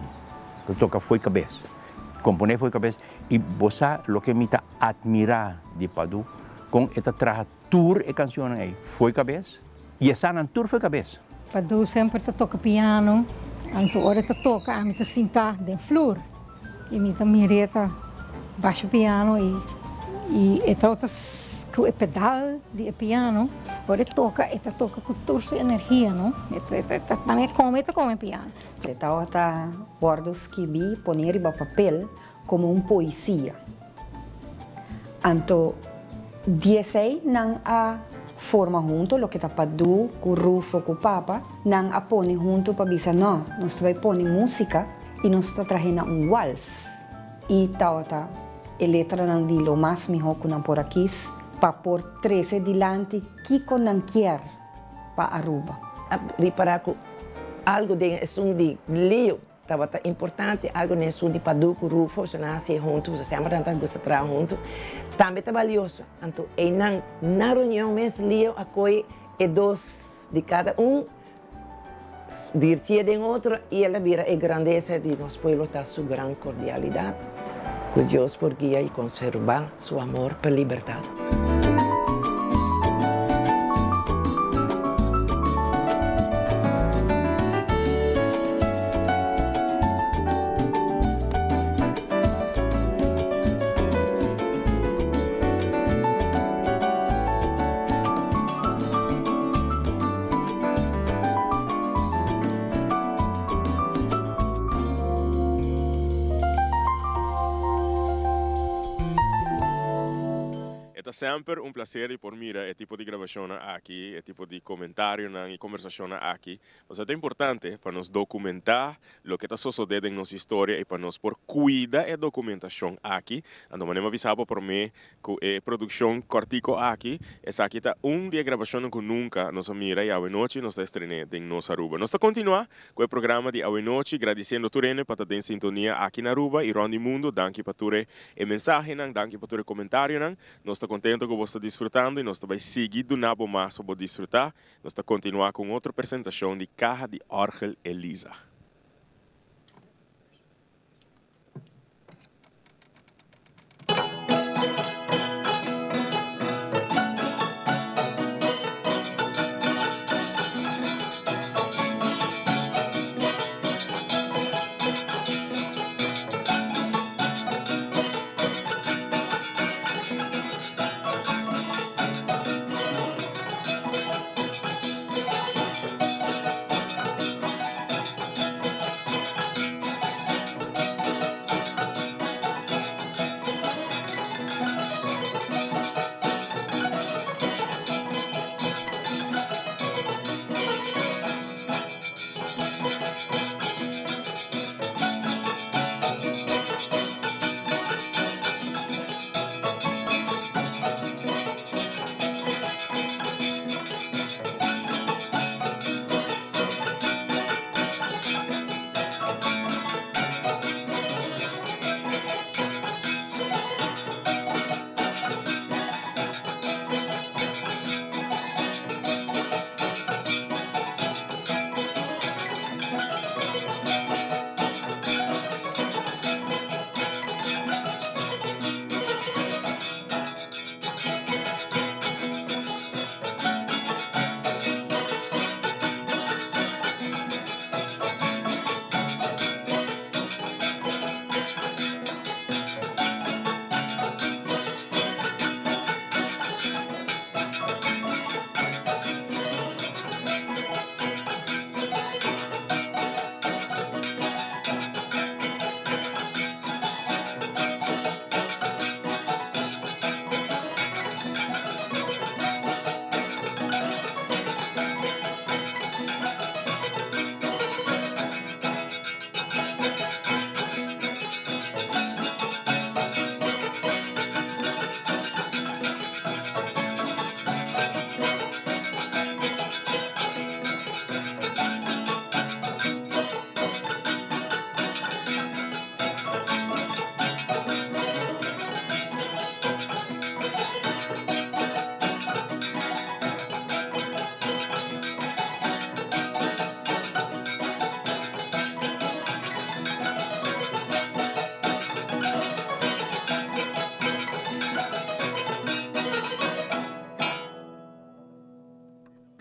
que toca foi cabeça, componer foi cabeça e você o que me está admirar de Padu, com esta traja tour e canção aí foi cabeça e essa não tour foi cabeça. Padu sempre toca piano, então hora toca, a mim está sentar de flor. E me dá mireta baixo piano e então com o pedal de piano agora toca com toda a energia, não? Também come piano. Então tá wordos que vi poner no papel como uma poesia. Então 16 não a forma junto, lo que está Padu, com Rufo, com Papa, não a põe junto para dizer não, nós vai pôr música y nos trajena un wals. Y tawata, el letra nang di lo más mijo kunan por aquí, pa por 13 dilante, kiko nang kier pa Aruba. Riparar com algo de de leo, estava importante, algo nesse de paduco, rufo, se nasce junto, se sempre tantas coisas tra junto, também está valioso. Então, na reunião mesmo leo a coi e dois de cada dirtia de outro e ela vira a grandeza de nosso povo está sua grande cordialidade. Que Deus por guia e conservar seu amor pela liberdade. Sempre un piacere por mira e tipo de gravação aqui, e tipo de comentário e conversação aqui. Mas é importante para nos documentar o que está sucedendo em nossa história e para nós por cuidar e documentação aqui. Então, eu avisava por mim que a produção cortico aqui, essa aqui está dia gravação que nunca nos mira e a noite nos estreia em nossa Aruba. Nós continuar com o programa de a noite, agradecendo a Turene para estar em sintonia aqui na Aruba e Rondi Mundo, danke para Ture e mensagem, danke para Ture comentário. Nós estamos contentes que você está desfrutando e nós estamos seguindo na mais para desfrutar. Nós estamos continuar com outra apresentação de Caja de Orgel Elisa.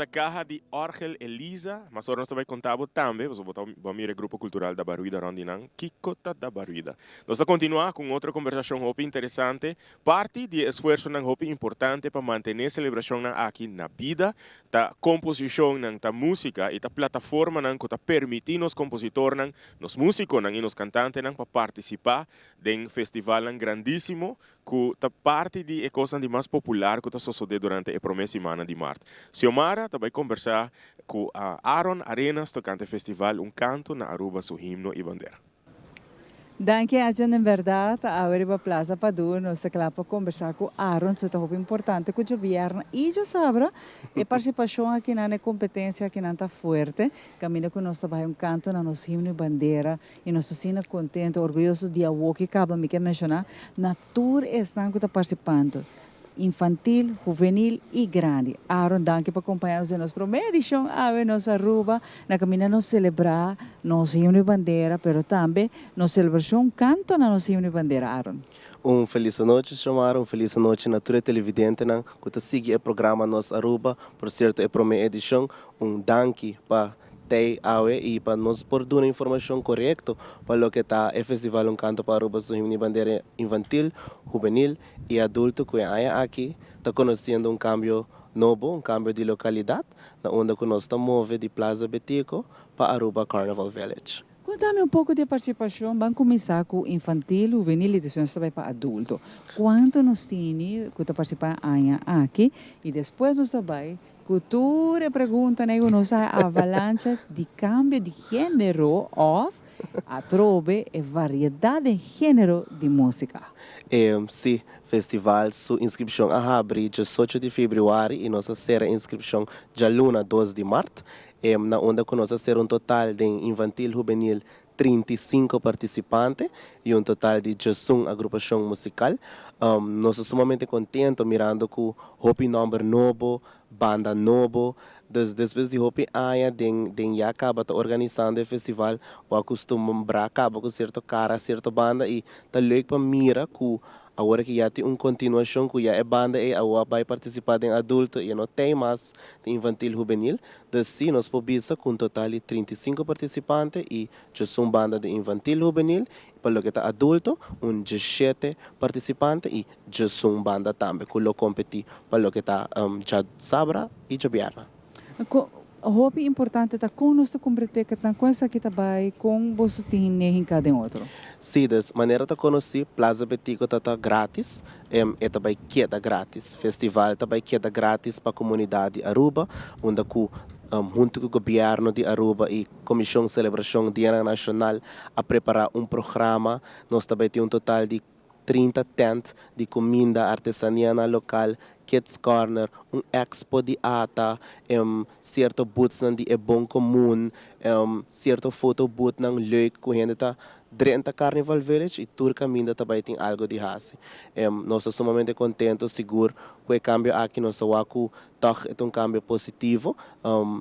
da Caja de Orgel Elisa, mas agora nós também contamos também, você vai mirar o Grupo Cultural da Baruida, Rondinang, Kikota da Baruida. Nós vamos continuar com outra conversação interessante, parte de esforço importante para manter a celebração aqui na vida, da composição, da música e da plataforma que está permitindo os compositores, os músicos e os cantantes para participar de festival grandíssimo, que é parte de coisa mais popular que está sucedendo durante a primeira semana de março. Xiomara vai conversar com Aaron Arenas, tocante festival, canto na Aruba, seu himno e bandeira. Danke, Ajan, em verdade, a Auriba Plaza Padu, nós estamos para conversar com Aaron, isso é muito importante, que o governo e já sabe, a participação aqui na competência aqui não está forte, caminha com nós trabalho um canto na nossa himno e bandeira, e nós estamos contentes, orgulhosos de algo que acaba de mencionar, na tour estão participando. Infantil, juvenil e grande. Aaron, danke por acompanhar-nos em nossa primeira edição, a nossa Aruba, na caminha nos celebrar nossa himno e bandeira, mas também nossa celebração canto na nossa himno e bandeira, Aaron. Feliz noite, chamaram, feliz noite na tua televidente, que está seguindo o programa Nos Aruba, por certo, é a primeira edição, danke para e para nos por dar informação correta para o que está o festival canto para Aruba do himno e bandeira infantil, juvenil e adulto que aqui está conhecendo cambio novo, cambio de localidade, onde nós estamos movendo de Plaza Betico para Aruba Carnival Village. Conta-me pouco de participação, vamos começar com infantil, juvenil e depois vai para adulto. Quanto nós temos que participar aqui e depois nós vai cultura pergunta né nossa avalanche de cambio de gênero of a trove e variedade de gênero de música. Sim, festival, sua inscrição abre 18 de fevereiro e nossa será inscrição já luna 2 de março. Na onde nós ser total de infantil juvenil 35 participantes e total de 18 agrupação musical. Nós somos sumamente contentos mirando que o Hopi Number novo, banda novo. Depois de Hopi Aya, já acaba organizando o festival, o costume acaba com certa cara, certa banda e tá legal para mira que agora que já tem uma continuação, que já é banda e agora vai participar em adulto e não tem mais de infantil juvenil. Então, sim, nós podemos com um total de 35 participantes e já são banda de infantil juvenil. Para o que está adulto, 17 participantes e já são banda também, que lo compete para o que está já sabra e já biarna. Hopi importante tá com nós compreender que tá com essa que vai com você tem em cada outro. Sim, de maneira de conhecer Plaza Betico tá grátis, é também queda grátis. Festival também queda grátis para a comunidade Aruba, onde junto com o governo de Aruba e Comissão de Celebração Dia Nacional a preparar programa. Nós também temos total de 30 tentes de comida artesaniana local, Kids Corner, expo de ata, certo booths de bom comum, certo foto booth ng leuk que a gente está dentro da Carnival Village e tour caminho também tem algo de raça. Nós estamos sumamente contentes, seguro que o cambio aqui nós waku é cambio positivo.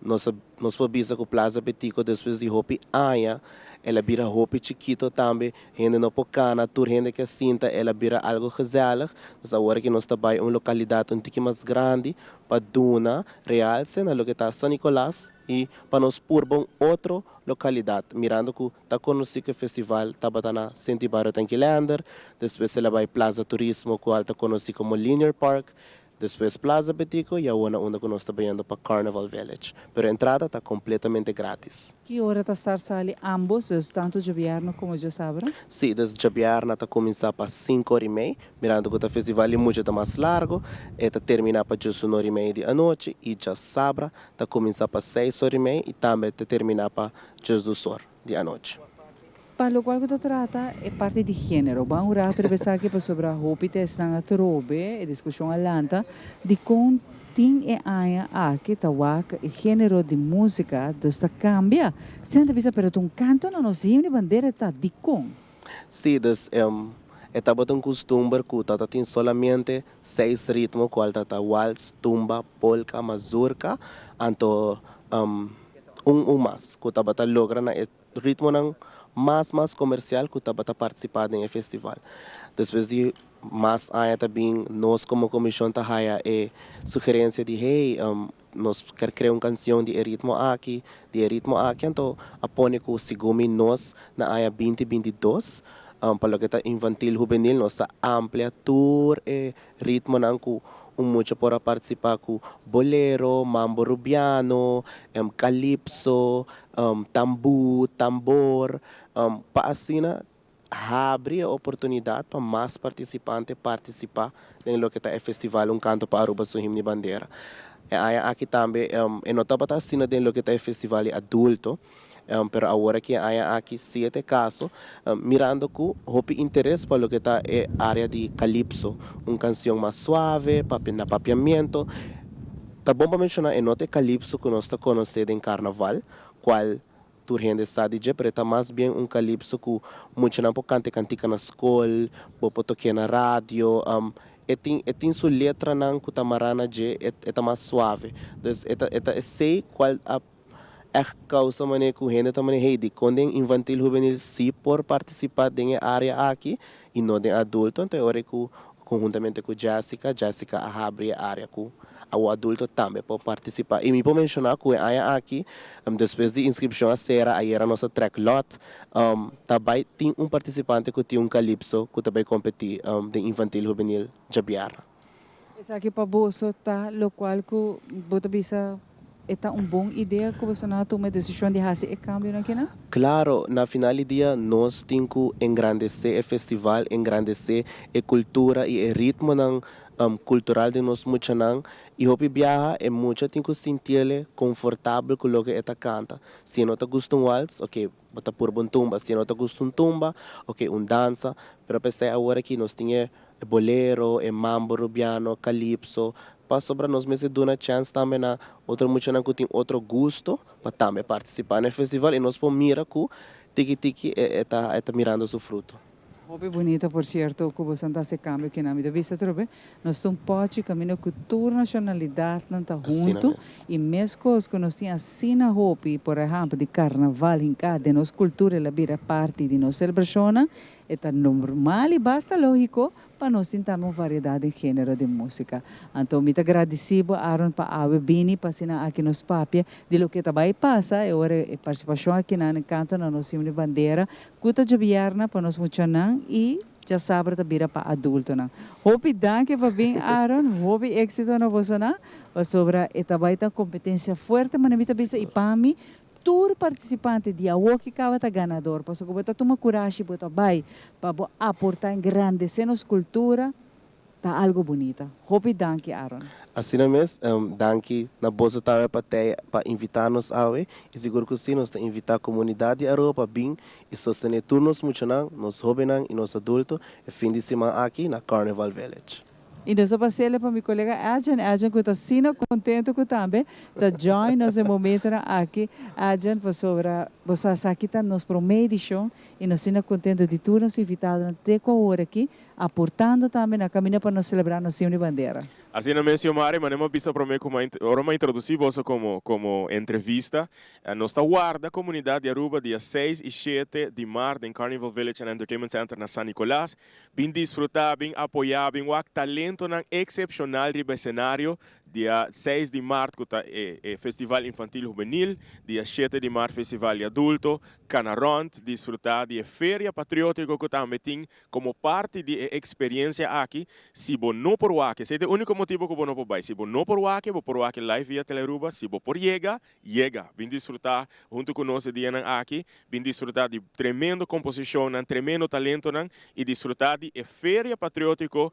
Nós podemos que o Plaza Betico depois de Hopi Aya, ela vira Hopi chiquito também, gente não pocana, tour gente que sinta, ela vira algo gezellig. Nós agora que nós estamos em uma localidade um pouquinho mais grande, para Duna, realce, na localidade San Nicolás e para nós purbam outra localidade, mirando que está conhecido que o festival está na Senti Barro Tanquilander, depois ela vai Plaza Turismo, que está conhecido como Linear Park, depois Plaza Betico e a onde que nós estamos indo para Carnival Village. Pero a entrada está completamente grátis. Que hora está estar sali ambos, tanto o governo como já sabem? Sim, desde o governo está começar para 5h30, mirando que o festival é muito mais largo, está terminar para 11h30 da noite e já sabra está começar para 6h30 e também está terminar para 12h da noite. Para o qual que trata é parte de gênero. Vamos conversar aqui sobre a Hopi estão a trobe, a discussão alanta, de como tem aqui tawak o gênero de música está cambia. Senta visa para um canto na nossa himno bandeira está de com. Sim, é um costume que tem somente 6 ritmos, qual tá waltz, tumba, polka, mazurka, anto mais, que tá logra na ritmo ng mais comercial que está participando no festival. Depois de mais aí também nós como comissão tá é sugerência de hey, nós quer criar uma canção de ritmo aqui, então apone que sigumi nós na área 2022 para que tá infantil juvenil nossa amplia tour e ritmo nang ku muito para participar com bolero, mambo rubiano, calypso, tambu, tambor, para assim abre a oportunidade para mais participantes participar em lo que está o festival canto para Aruba do himno e bandeira. Há aqui também, eu não estava assinando de lo que é festival adulto, pero agora que há aqui 7 casos, mirando que houve interesse para o que está é área de calypso, uma canção mais suave, na papiamento. Tá bom para mencionar, é nota calypso que nós está conhecendo em carnaval, qual tu rende está DJ, pero está mais bem um calypso que muito não pode cantar na escola, pode tocar na rádio, tem sua letra não que tá marana de é mais suave. Então sei qual a causa maneira que o rende também é quando é infantil juvenil se por participar da área aqui e não de adulto, então é que conjuntamente com Jessica abre a área com o adulto também pode participar. E me pode mencionar que aqui, depois de inscrição a será, aí era nossa track lot, também tem participante que tem calypso que também compete de infantil juvenil Jabiara. Essa aqui para você tá, lo qual que você bisa é uma boa ideia que você não toma a decisão de fazer esse câmbio aqui, não? Claro, na final do dia nós temos que engrandecer o festival, engrandecer a cultura e o ritmo cultural de nós muito não. E hopi viaja é muito tem que sentir confortável com o que está canta. Se não te gusta waltz, ok, bota por um tumba. Se não te gusta tumba, ok, dança. Pero pensei agora que nós tinha bolero, mambo rubiano, calypso. Para sobre nós mesmos dar uma chance também na outro muito não que tem outro gosto para também participar no festival e nós podemos mirar que tiki está mirando seu fruto. Muito bonita, por certo, que você está se cambio que na minha vista trobe. Nós estamos pode caminhar cultura, nacionalidade, não está junto e mesmo coisas que nós temos assim na hopi, por exemplo, de carnaval em cada de nossa cultura, ela vira parte de nossa celebração. É normal e basta lógico para nós ter uma variedade de gênero de música. Então, muito agradecido Aaron para a Bini para assinar aqui nos papéis de lo que também passa. E agora a participação aqui na canto na nossa bandeira, cuta de vierna para nós funcionar e já sabe que vira para adulto. Hope danke para vir Aaron, hope êxito na você na, sobre e também tem competência forte, mas não bisa e para mim todo participante de awo que acaba tá ganador, porque você toma coragem para vai para aportar em grande nossa cultura, tá algo bonito. Hope danke Aaron. Assim mesmo, danke na bolsa também para invitar-nos a e seguro que sim, nós invitar a comunidade a para vir e sostener turnos muito não, nós jovens e nós adultos, e fim de semana aqui na Carnival Village. E nós passamos para meu colega Adjan que está sino contente com também, da join nos momento aqui, Adjan para sobre você aqui está nos promedição e nós sino contente de tudo nos invitados até com hora aqui, aportando também na caminho para nós celebrar nossa bandeira. Assim não mencionar, mas não vista para mim como introduzir você como entrevista. Nós está guarda a comunidade de Aruba dia 6 e 7 de março em Carnival Village and Entertainment Center na San Nicolás. Bem desfrutar, bem apoiar, bem o talento excepcional riba cenário. Dia 6 de março é Festival Infantil Juvenil, dia 7 de março Festival Adulto, Canaront, desfrutar de Feria Patriótica que também tem como parte de experiência aqui. Se você não por aqui, esse é o único motivo que você não pode. Se você não por aqui live via Teleruba, se você por chega, vem desfrutar junto com nós dia aqui, vem desfrutar de tremendo composição, tremendo talento e desfrutar de Feria Patriótica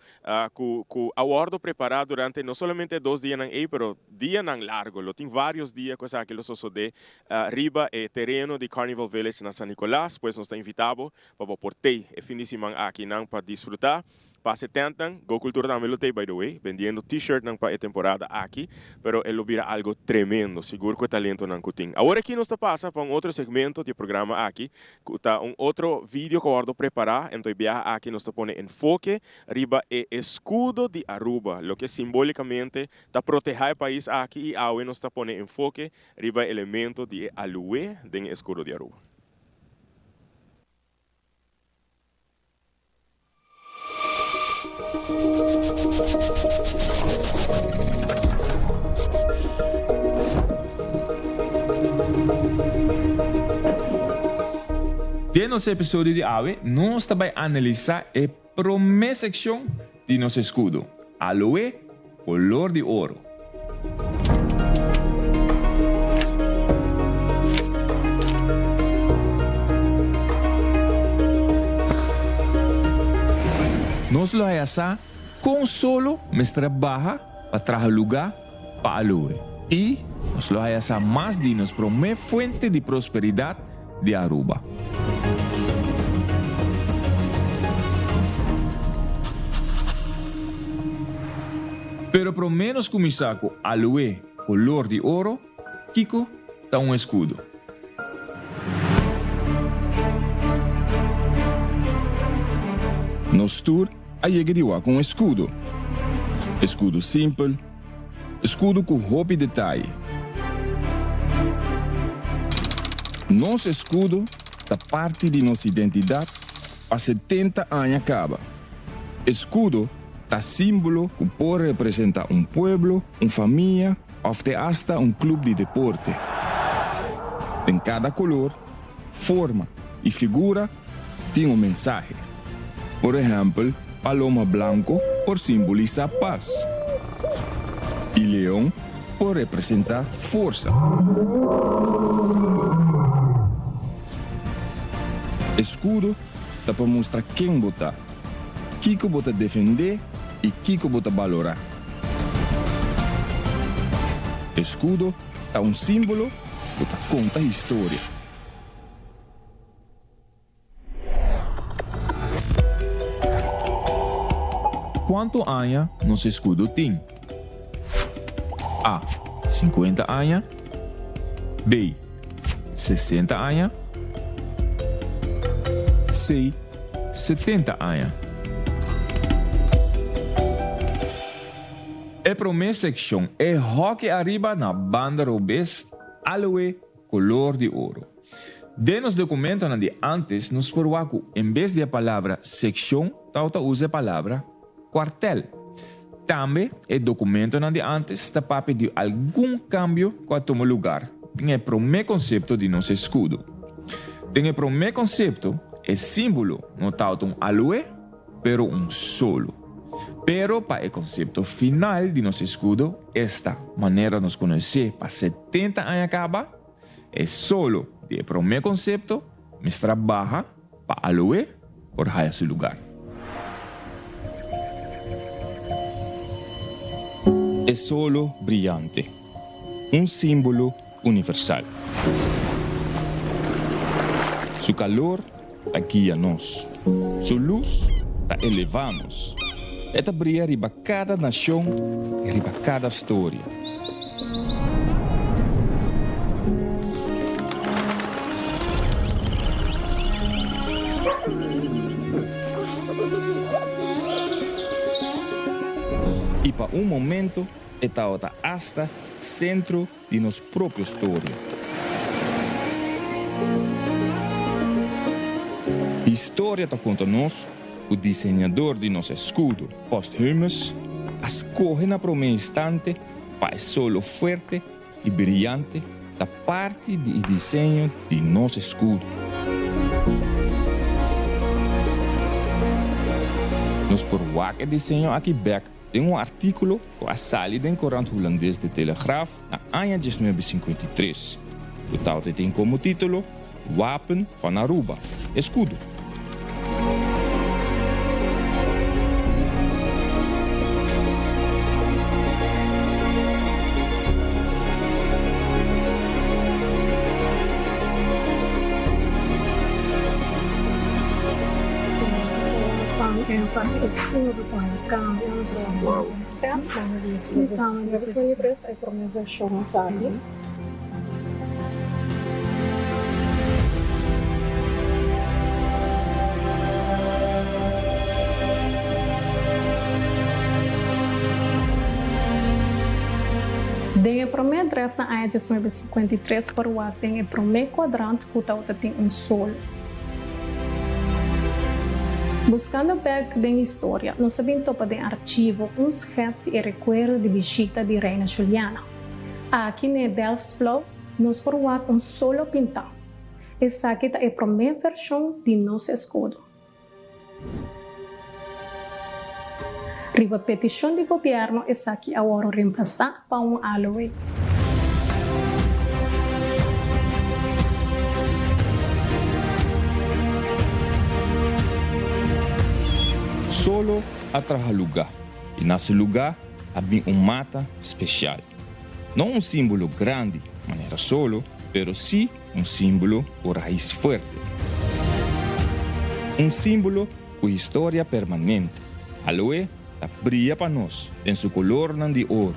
que awardo preparado durante não somente 2 dias pero dia largo, lo tem vários dias coisa que lo sucede riba terreno de Carnival Village na San Nicolás, pois nós está invitado para portei e fim de semana aqui para desfrutar. Para 70, Go Cultura também lo tem, by the way, vendendo t-shirt para a temporada aqui, pero ele vira algo tremendo, seguro que o talento não tem. Agora aqui nós passa para outro segmento do programa aqui, que tá outro vídeo que eu vou preparar, então aqui nós põe enfoque, riba e escudo de Aruba, lo que simbolicamente está proteger o país aqui e agora nós põe enfoque, riba elemento de alue do escudo de Aruba. De nosso episódio de AWE, nós também analisar a primeira seção de nosso escudo, aloe, color de ouro. Nós lo hacemos com solo, mas trabalha para trabalhar lugar para Aloe. Y nos lo hayas a más de nos promete fuente de prosperidad de Aruba. Pero por menos começar com aloe color de ouro, Kiko dá escudo. Nos tour a chega com escudo. Escudo simples, escudo com roupa e detalhe. Nosso escudo da parte de nossa identidade há 70 anos acaba. Escudo é símbolo que pode representar pueblo, família ou até hasta clube de deporte. Em cada color, forma e figura tem mensagem. Por exemplo, paloma branco por simbolizar paz e leão por representar força. Escudo dá para mostrar quem botar, Kiko bota defender e Kiko bota valorar. Escudo é símbolo que conta a história. Quanto anos nosso escudo tem? A. 50 anos. B. 60 anos. C. 70 anos. A primeira seção é hockey arriba na banda robês aloe color de ouro. De nos documentos de antes, nos forwaku, em vez de a palavra seção, tauta usa a palavra quartel. Também, o documento de antes está para pedir algum cambio que toma lugar. Tem o primeiro conceito de nosso escudo. Tem o primeiro conceito, é símbolo, não tauta aloe, pero solo. Pero para o conceito final de nosso escudo, esta maneira de nos conhecer para 70 anos acaba, é solo de primeiro conceito, mas trabalha para aloe por esse lugar. É solo brilhante, símbolo universal. Su calor está guia-nos, sua luz está eleva-nos. Esta brilha riba cada nação e riba cada história. E para momento, esta está hasta centro de nossa própria história. A história está conta-nos o desenhador de nosso escudo, Posthumus, escolhe na primeira instante para o solo forte e brilhante da parte do desenho de nosso escudo. Nos por o desenho aqui back tem artículo que a sali do corante holandês de Telegraaf na ano 1953. O tal tem como título Wapen van Aruba, escudo. Para escudo com a câmera, onde peças. Então, em 2023, a primeira versão sabe. Tem o primeiro draft na área de 1953 para o tem o primeiro quadrante que tem sol. Buscando back da história, nós sabemos que tem arquivo, sketch e recuerdo de visita de Reina Juliana. Aqui no Delftsblad, nós formamos solo pintar. Essa aqui é a primeira versão de nosso escudo. A petição do governo, essa aqui agora reemplaçar para aloe. Solo atrás lugar, e nesse lugar havia mata especial. No un símbolo grande, manera solo, pero sí un símbolo con raíz fuerte. Un símbolo con historia permanente. Aloe brilla para nós en su color de oro.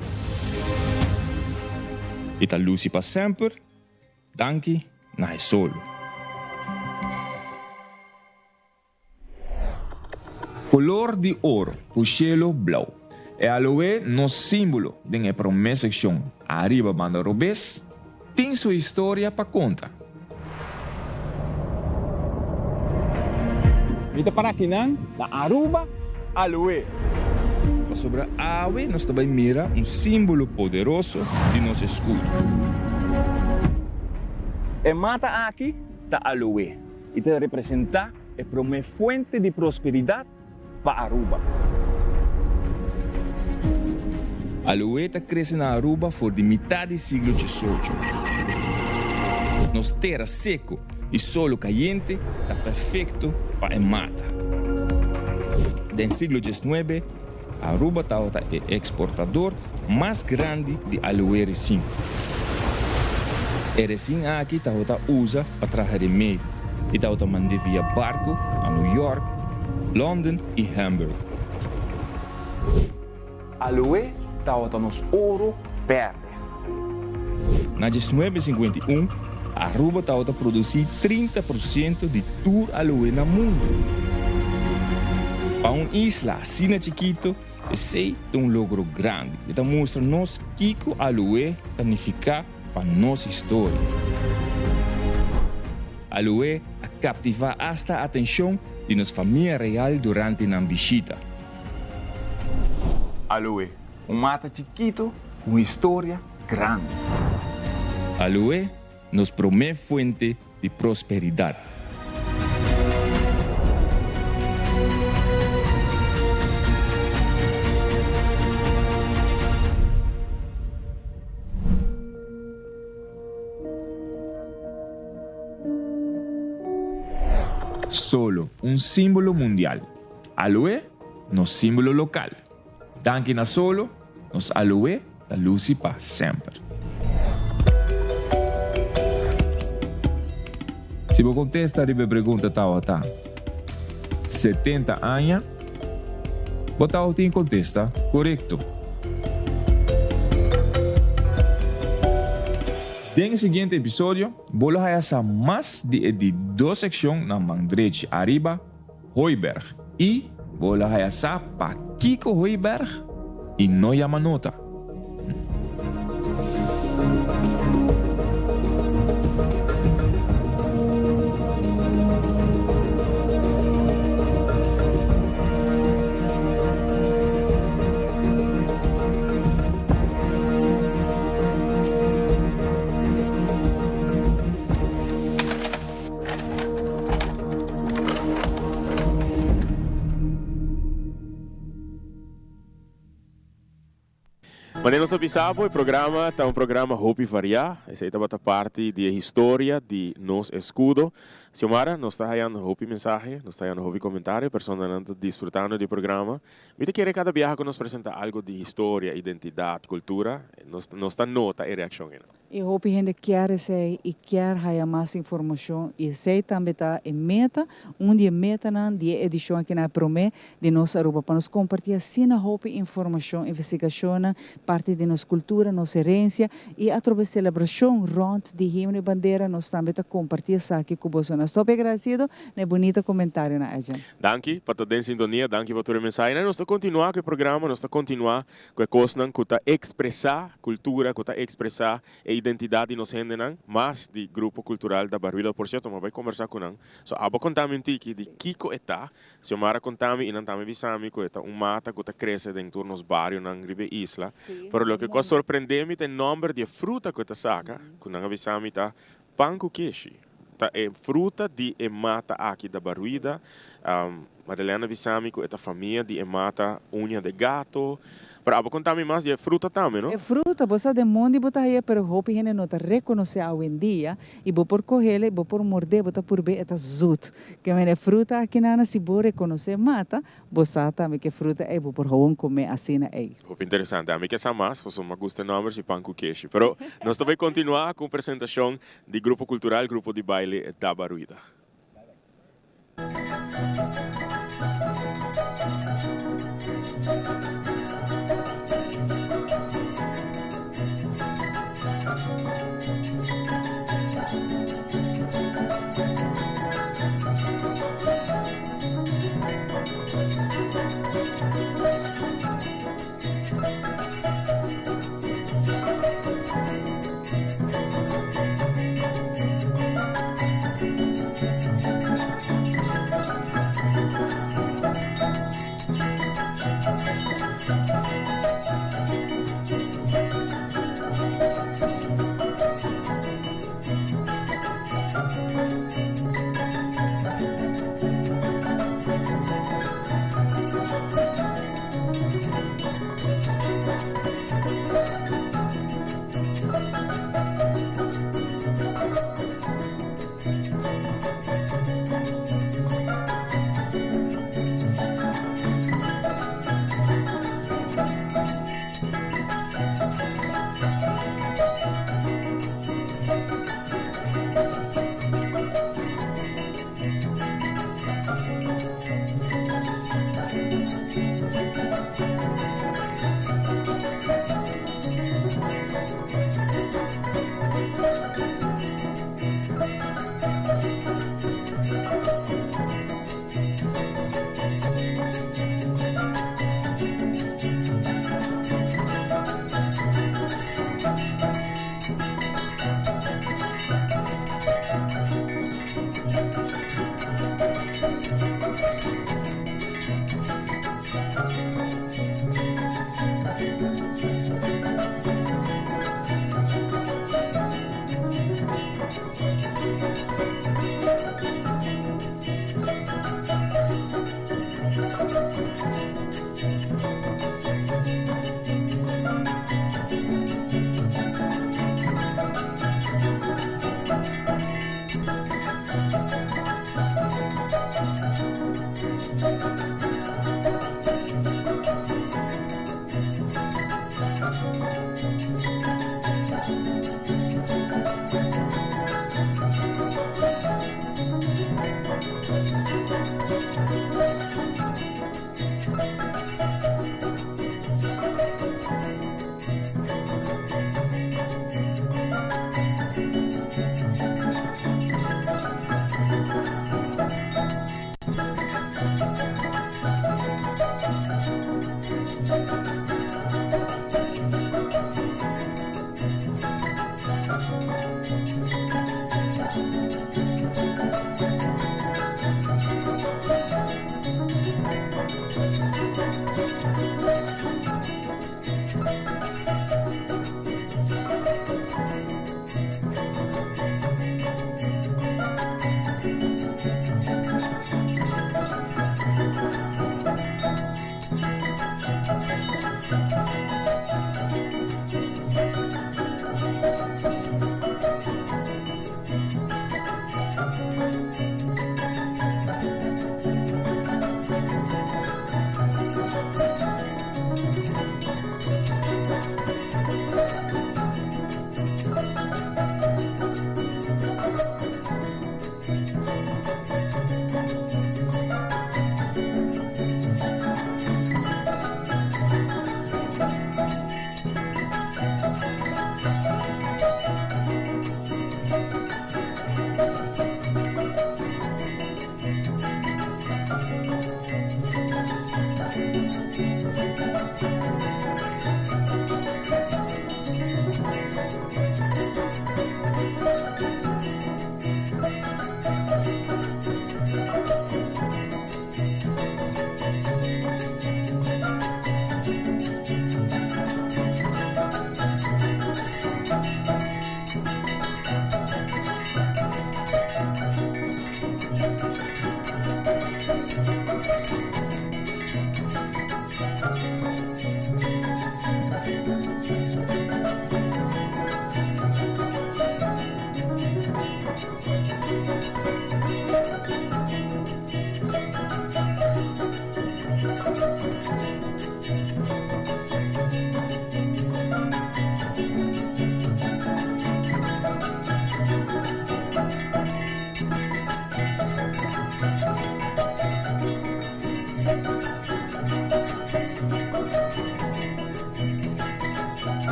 E ta luci para sempre, danke na solo. Color de ouro, o cielo blau. E aloe no símbolo de a primeira seção arriba banda robes, tem sua história para contar. Mita para aqui na Aruba, aloe. Sobre a ave, nós também mira símbolo poderoso de nosso escudo. E mata aqui da aloe e te representa e promete fonte de prosperidade para Aruba. Aloe cresce na Aruba por de metade do século XVIII. Nos terra seco e solo caliente está perfeito para mata. No século XIX, Aruba está o exportador mais grande de aloe resin. E resin aqui está usa para trazer remédio e está mandar via barco a New York, London e Hamburgo. Aloe está nos ouro verde. Na 1951, Aruba está a produzir 30% de todo aloe no mundo. Para uma isla assim chiquito, esse é logro grande. E mostra nos que aloe significa para nossa história. Aloe captiva hasta a atenção de nossa família real durante a visita. Aloe, mata chiquito com história grande. Aloe nos promete fonte de prosperidade. Solo símbolo mundial. Aloe, no símbolo local. Danke na solo, nos aloe da luci para sempre. Se você contesta a pergunta tá 70 anos, você tem contesta correto. No seguinte episódio, vou fazer mais de 2 secções na Mandrechi Arriba, Heuberg. E vou fazer para Kiko Heuberg e no Yamanota. Mas nós avisamos, o programa está programa Hopi Variar. Esse aí está parte da história de nosso escudo. Xiomara, nós está aí Hopi mensagem, nós está aí Hopi comentário, pessoas estão desfrutando do programa. Me quer cada viagem que nos apresenta algo de história, identidade, cultura, nós está nota e reação. E Hopi gente quer ser e quer ter mais informação e sei também está em meta, dia meta na dia edição aqui na Promé de nossa Aruba para nos compartilhar sina Hopi informação, investigação, parte de nossa cultura, nossa herência e através da celebração rond de himno e bandeira nós também está compartilhar isso aqui com você. Nós estou agradecido, né bonito comentário na agenda. Danke para toda a sintonia, danke para toda a mensagem. Nós estamos continuar com o programa, nós estamos continuar com a coisa que está expressar cultura, que está expressar a identidade nos gente mas de grupo cultural da Barwila por certo, mas vai conversar com nós. So, abo contame um tiki de Kiko está, se Mara contame e não também visami que está mata que está cresce dentro nos bairros na Ribe Isla. Pero lo que cosa sorprendente é o número de fruta que está saca, que não avisami está panco queixe. É fruta de mata aqui da Baruida, Madalena Bissamico, esta família de mata unha de gato. Para abo contar-me mais de fruta também, não? É fruta, você de mundo e botar aí, pero hope gente não tá reconhecer hoje em dia e vou por correr, vou por morder, botar por ver eta zut. Que é fruta aqui na se vou reconhecer mata, você também que fruta é vou por hoje comer assim aí. Hope interessante. A mim que essa mais, você me gusta nomes e panco queijo. Pero nós também continuar com a apresentação do grupo cultural, grupo de baile Tabaruida.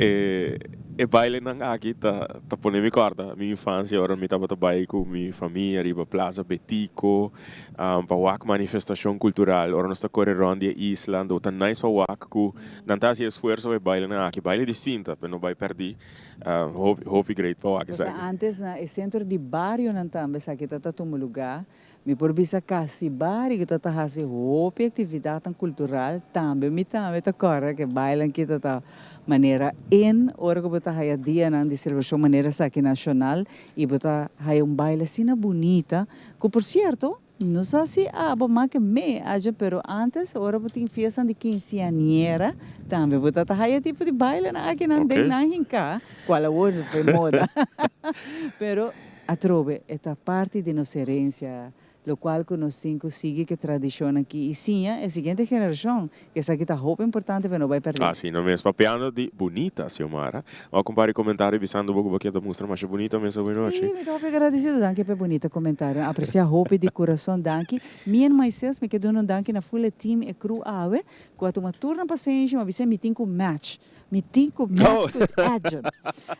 E baile nang aqui tá pondo me corda minha infância ora me tava baile com minha família riba Plaza Betico para wak manifestação cultural ora nós tá correndo ronda Island ou tá nice para wak com não tá se esforço e baile nang aqui baile distinta para não vai perder hope great para wak Então, antes na centro de bairro não também sa kita tá um lugar me por bisa kasi bairro kita tá fazendo hope atividade cultural também me também tá corre que baile kita tá maneira ora que bota haya dia na de celebração maneira sa aqui nacional e bota haya baile assim bonita que por certo não sei se mas que me aja pero antes ora bota fiesta de quinceañera também bota haya tipo de baile na aqui na de na hinca qual é o foi moda pero a trove esta parte de nossa herência lo qual conhecemos sigue que tradição aqui e sim a seguinte geração que essa aqui tá roupa importante para não vai perder. Ah, sim, não mesmo papeando de bonita, Xiomara. Ao comparar comentário visando um pouco aqui da mostra mais bonita mesmo hoje noite. Sim, me tô agradecido danke por bonita comentário. Aprecia roupa de coração danke. Mien mais me quedo no danke na full team e cru ave, quando uma turna paciência, mas você me tem com match. Me tem com match com Adjon.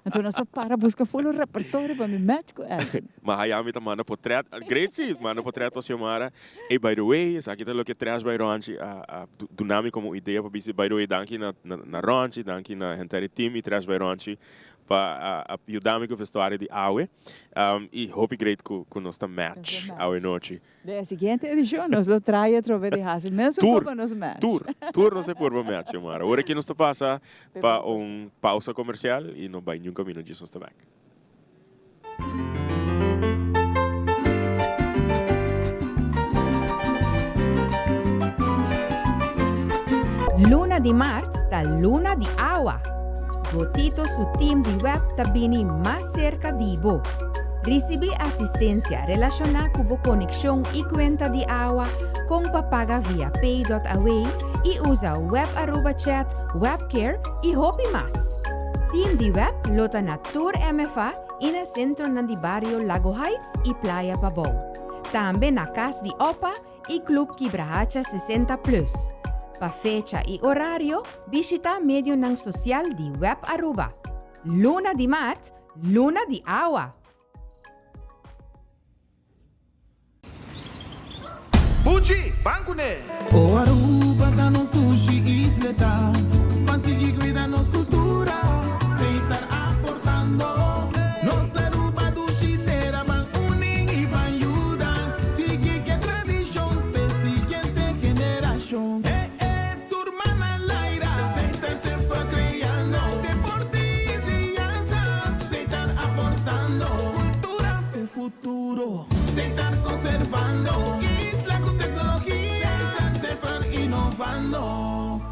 Então nós para buscar full repertório para me match com Adjon. Mas aí a mim tá manda portrait, great sim, manda portrait para Xiomara. E by the way, aqui tá o que traz by ranch a dinâmica como ideia para by the way danke na ranch, danke na entire team e traz by ranch para ajudar-me com o vestuário de Aue e hope great com nossa match Aue noite. Da seguinte edição nós lo trai a través de Hazel, mesmo para nos match. Tour não se por match, Xiomara. Agora que nós está passa para pausa comercial e não vai nenhum caminho disso está back. Luna di Marte da Luna di Aua. Votito su team di web tabini mais cerca di bo. Recibi assistência relacionada com a conexão e conta de água com papaga via pay.away e usa web@chat, webcare e hobby mas. Team de web lota na Tour MFA e na centro na di barrio Lago Heights e Playa Pabon. Também na Casa de Opa e Club Quibrahacha 60+. Para fecha e horário, visita medio ng social di Web Aruba. Luna di Marte, Luna di Aua. Bucci, banco ne! O Aruba da nos sushi isleta, consegui cuidar nos cultura, sem estar aportando. Nos Aruba do Chitera van uning e van ayudar, sigue que tradição, pe siguiente generação. Futuro, se están conservando, isla con tecnología, se están innovando.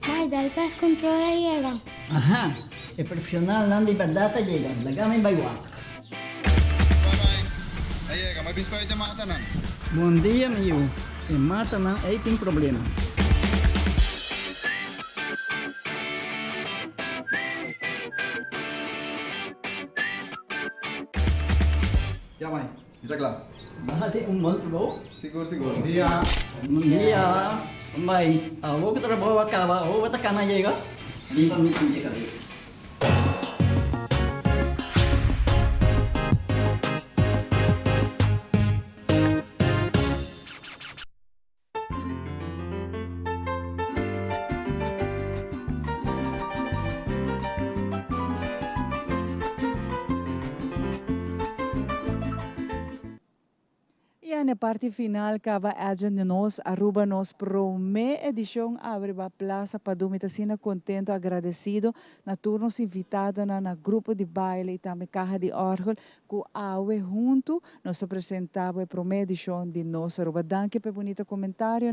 Mai, dal pes controla llega. Ajá, el profesional Nandi Perdata llega, la gama en Baywak. Bye-bye. Llega, may bispo ito mata na. Bom dia, meu. E mata não, aí tem problema. Ya, mãe. Está claro. Bahati bom? Seguro, seguro. Bom dia. Bom dia. Mãe, vou que trabalho acaba, vou botar cana chega. Limpa me com de cabeça. Na parte final, acaba agenda de nós, Aruba nos prome edição abre a plaza para dormir assim contento, agradecido, na turnos invitado na grupo de baile e também carro de órgão, com a Aue junto, nós apresentava a prome edição de nós, Aruba. Danke por bonito comentário,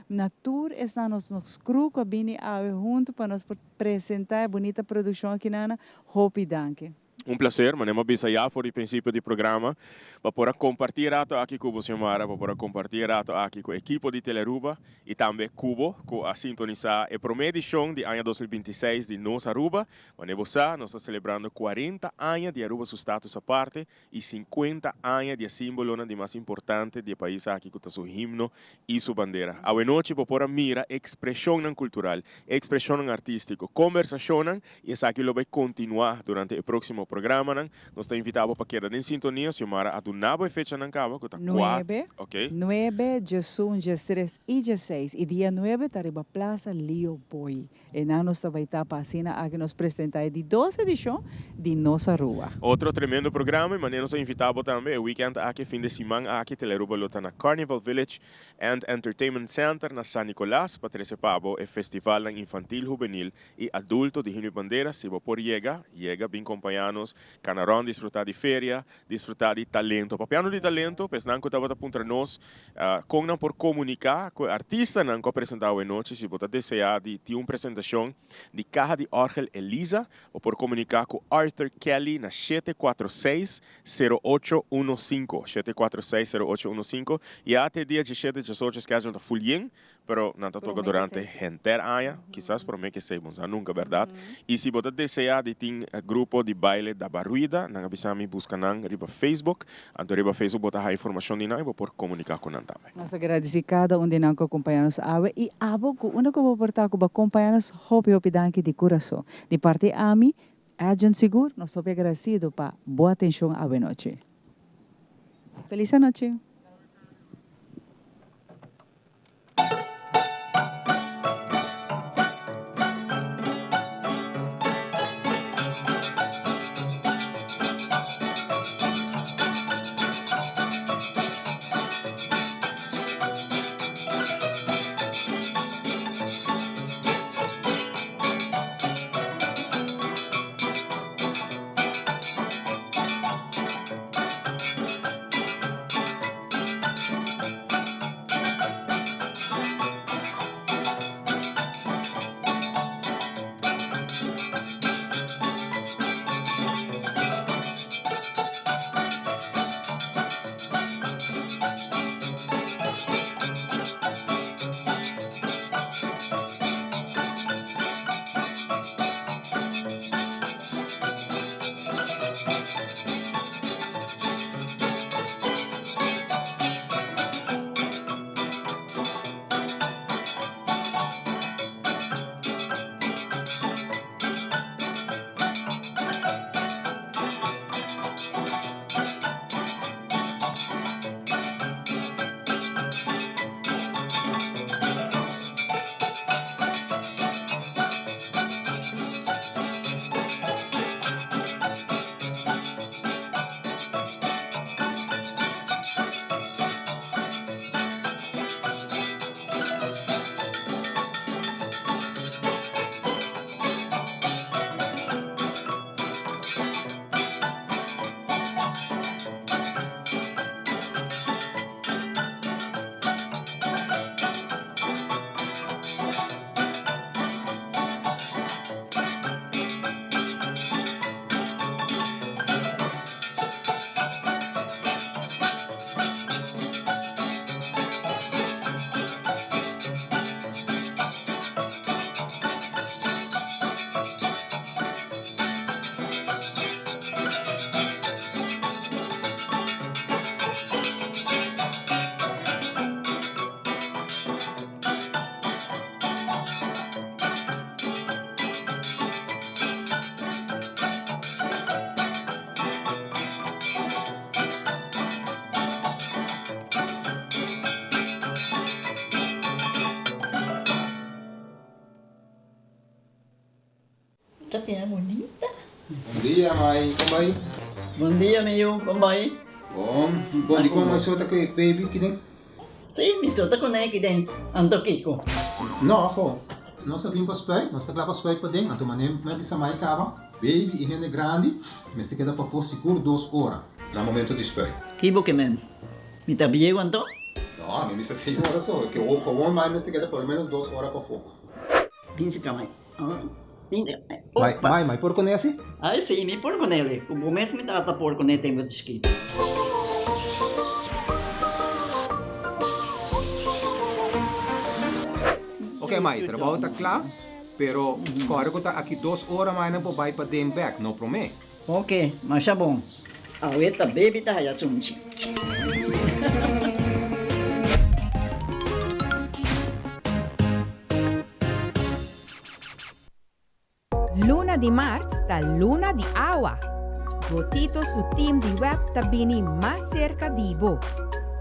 na tour está nos cru, com a Bini Aue junto, para nos apresentar a bonita produção aqui na Hope, danke. Um prazer, manemos bisaya por o princípio do programa, para poder compartilhar aqui com você, Mara, para poder compartilhar aqui com a equipe de Teleruba e também Cubo, com a sintonizar a primeira edição de ano 2026 de Nossa Aruba. Manemos nós estamos celebrando 40 anos de Aruba, seu status à parte, e 50 anos de símbolo de mais importante do país aqui, com seu himno e sua bandeira. A noite, para poder mirar expressão cultural, expressão artística, conversação, e isso aqui vai continuar durante o próximo programa. Nós estamos invitados para quedar em sintonia, Mara, a donava e fecha na cava, que está 9, okay. 9, 11, 13 e 16. E dia 9 estaremos na Plaza Leo Boy. E nós vamos estar para a que nos apresentar de 12 edição de Nossa Rua. Outro tremendo programa, e nós estamos invitados também, o weekend aqui, fim de semana aqui, Teleruba luta na Carnival Village and Entertainment Center na San Nicolás, para participar do festival infantil, juvenil e adulto de Hino Bandeira. Se você por llega bem acompanhados, canarão, desfrutar de feria, desfrutar de talento. Papiano de talento, pues não estava para nós, com não por comunicar, com artista não apresentar a noite, se você desejar de ter uma apresentação de Caja de Orgel Elisa, ou por comunicar com Arthur Kelly na 746-0815, 746-0815, e até dia 17 de 18 schedule da Fulien, pero não está toca durante enter año, quizás por mim que seibamos, nunca, verdade? E se você desejar de ter grupo de baile da Barruida, nang abisami busca nang riba Facebook, anto riba Facebook botar a informação de nang por comunicar com nang também. Nós agradecemos cada um de nós que acompanha-nos e abo que uma que vou portar que acompanha-nos, hopi danke de coração. De parte a mim, Agent Seguro, nós somos agradecidos para boa atenção à noite. Feliz noite. Tapia bonita. Bom dia, mãe. Como vai? Bom dia, meu. Como vai? Bom. Bom, di como sota que baby que tem? Sim, me solta com ele que tem. Ando Kiko. Não, afo. Nós sabemos para spray, nós está para spray para dentro. Então, manem, não bisa mais cava. Baby e rende grande, mas se queda para for seguro 2 horas. No momento de spray. Kibo que men. Me tá bem quanto? Não, me bisa 6 horas só. Que o mais, mas se queda por menos 2 horas para fogo. Pince camai. Mai, por con esse? Ai, sim, me por com ele. O começo me trata por com ele, tem muito escrito. Ok, Mai, trabalho está claro, pero corre que está aqui 2 horas mais não vai para den back, não promete? Ok, mas tá bom. A outra baby tá aí assunto. Luna di Mart ta Luna di Awa. Votito su team di web tabini más cerca dibo.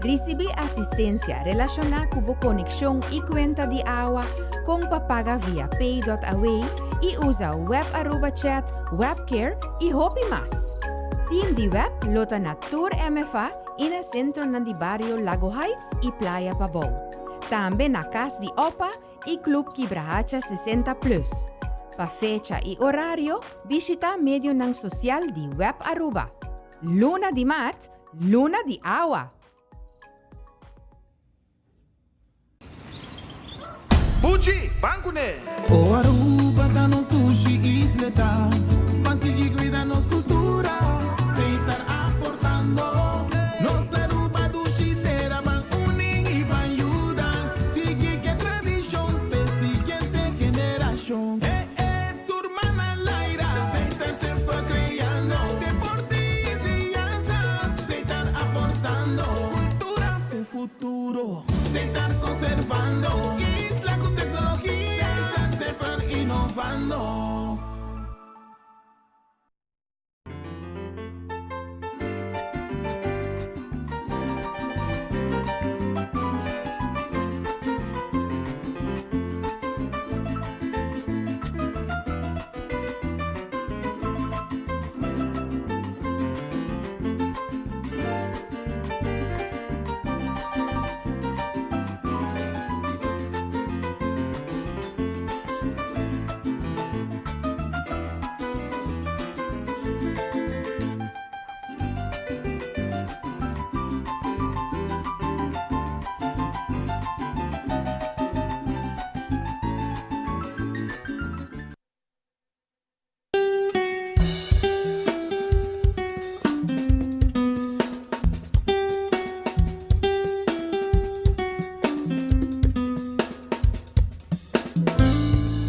Recibi asistencia relacionada con conexión y cuenta de agua con papaga via pay.away y usa web aruba chat, webcare y hopi más. Team de web lota na Tour MFA in el centro ng barrio Lago Heights y Playa Pabong. También na Cas di Opa y Club Kibrahacha 60+. Pa fecha y horario, visita medio ng social di web Aruba. Luna di Mart, Luna di Awa. Bucci, bancune! O Aruba da nos sushi isleta, pansigi cuida nos cultura, se estar aportando, nos Aruba dushi tera van uning y van ayudan, sigue que tradición, pe siguiente generación. Turmana Laira, se estar se fue creando, deportes y danza, se estar aportando, cultura de futuro, se estar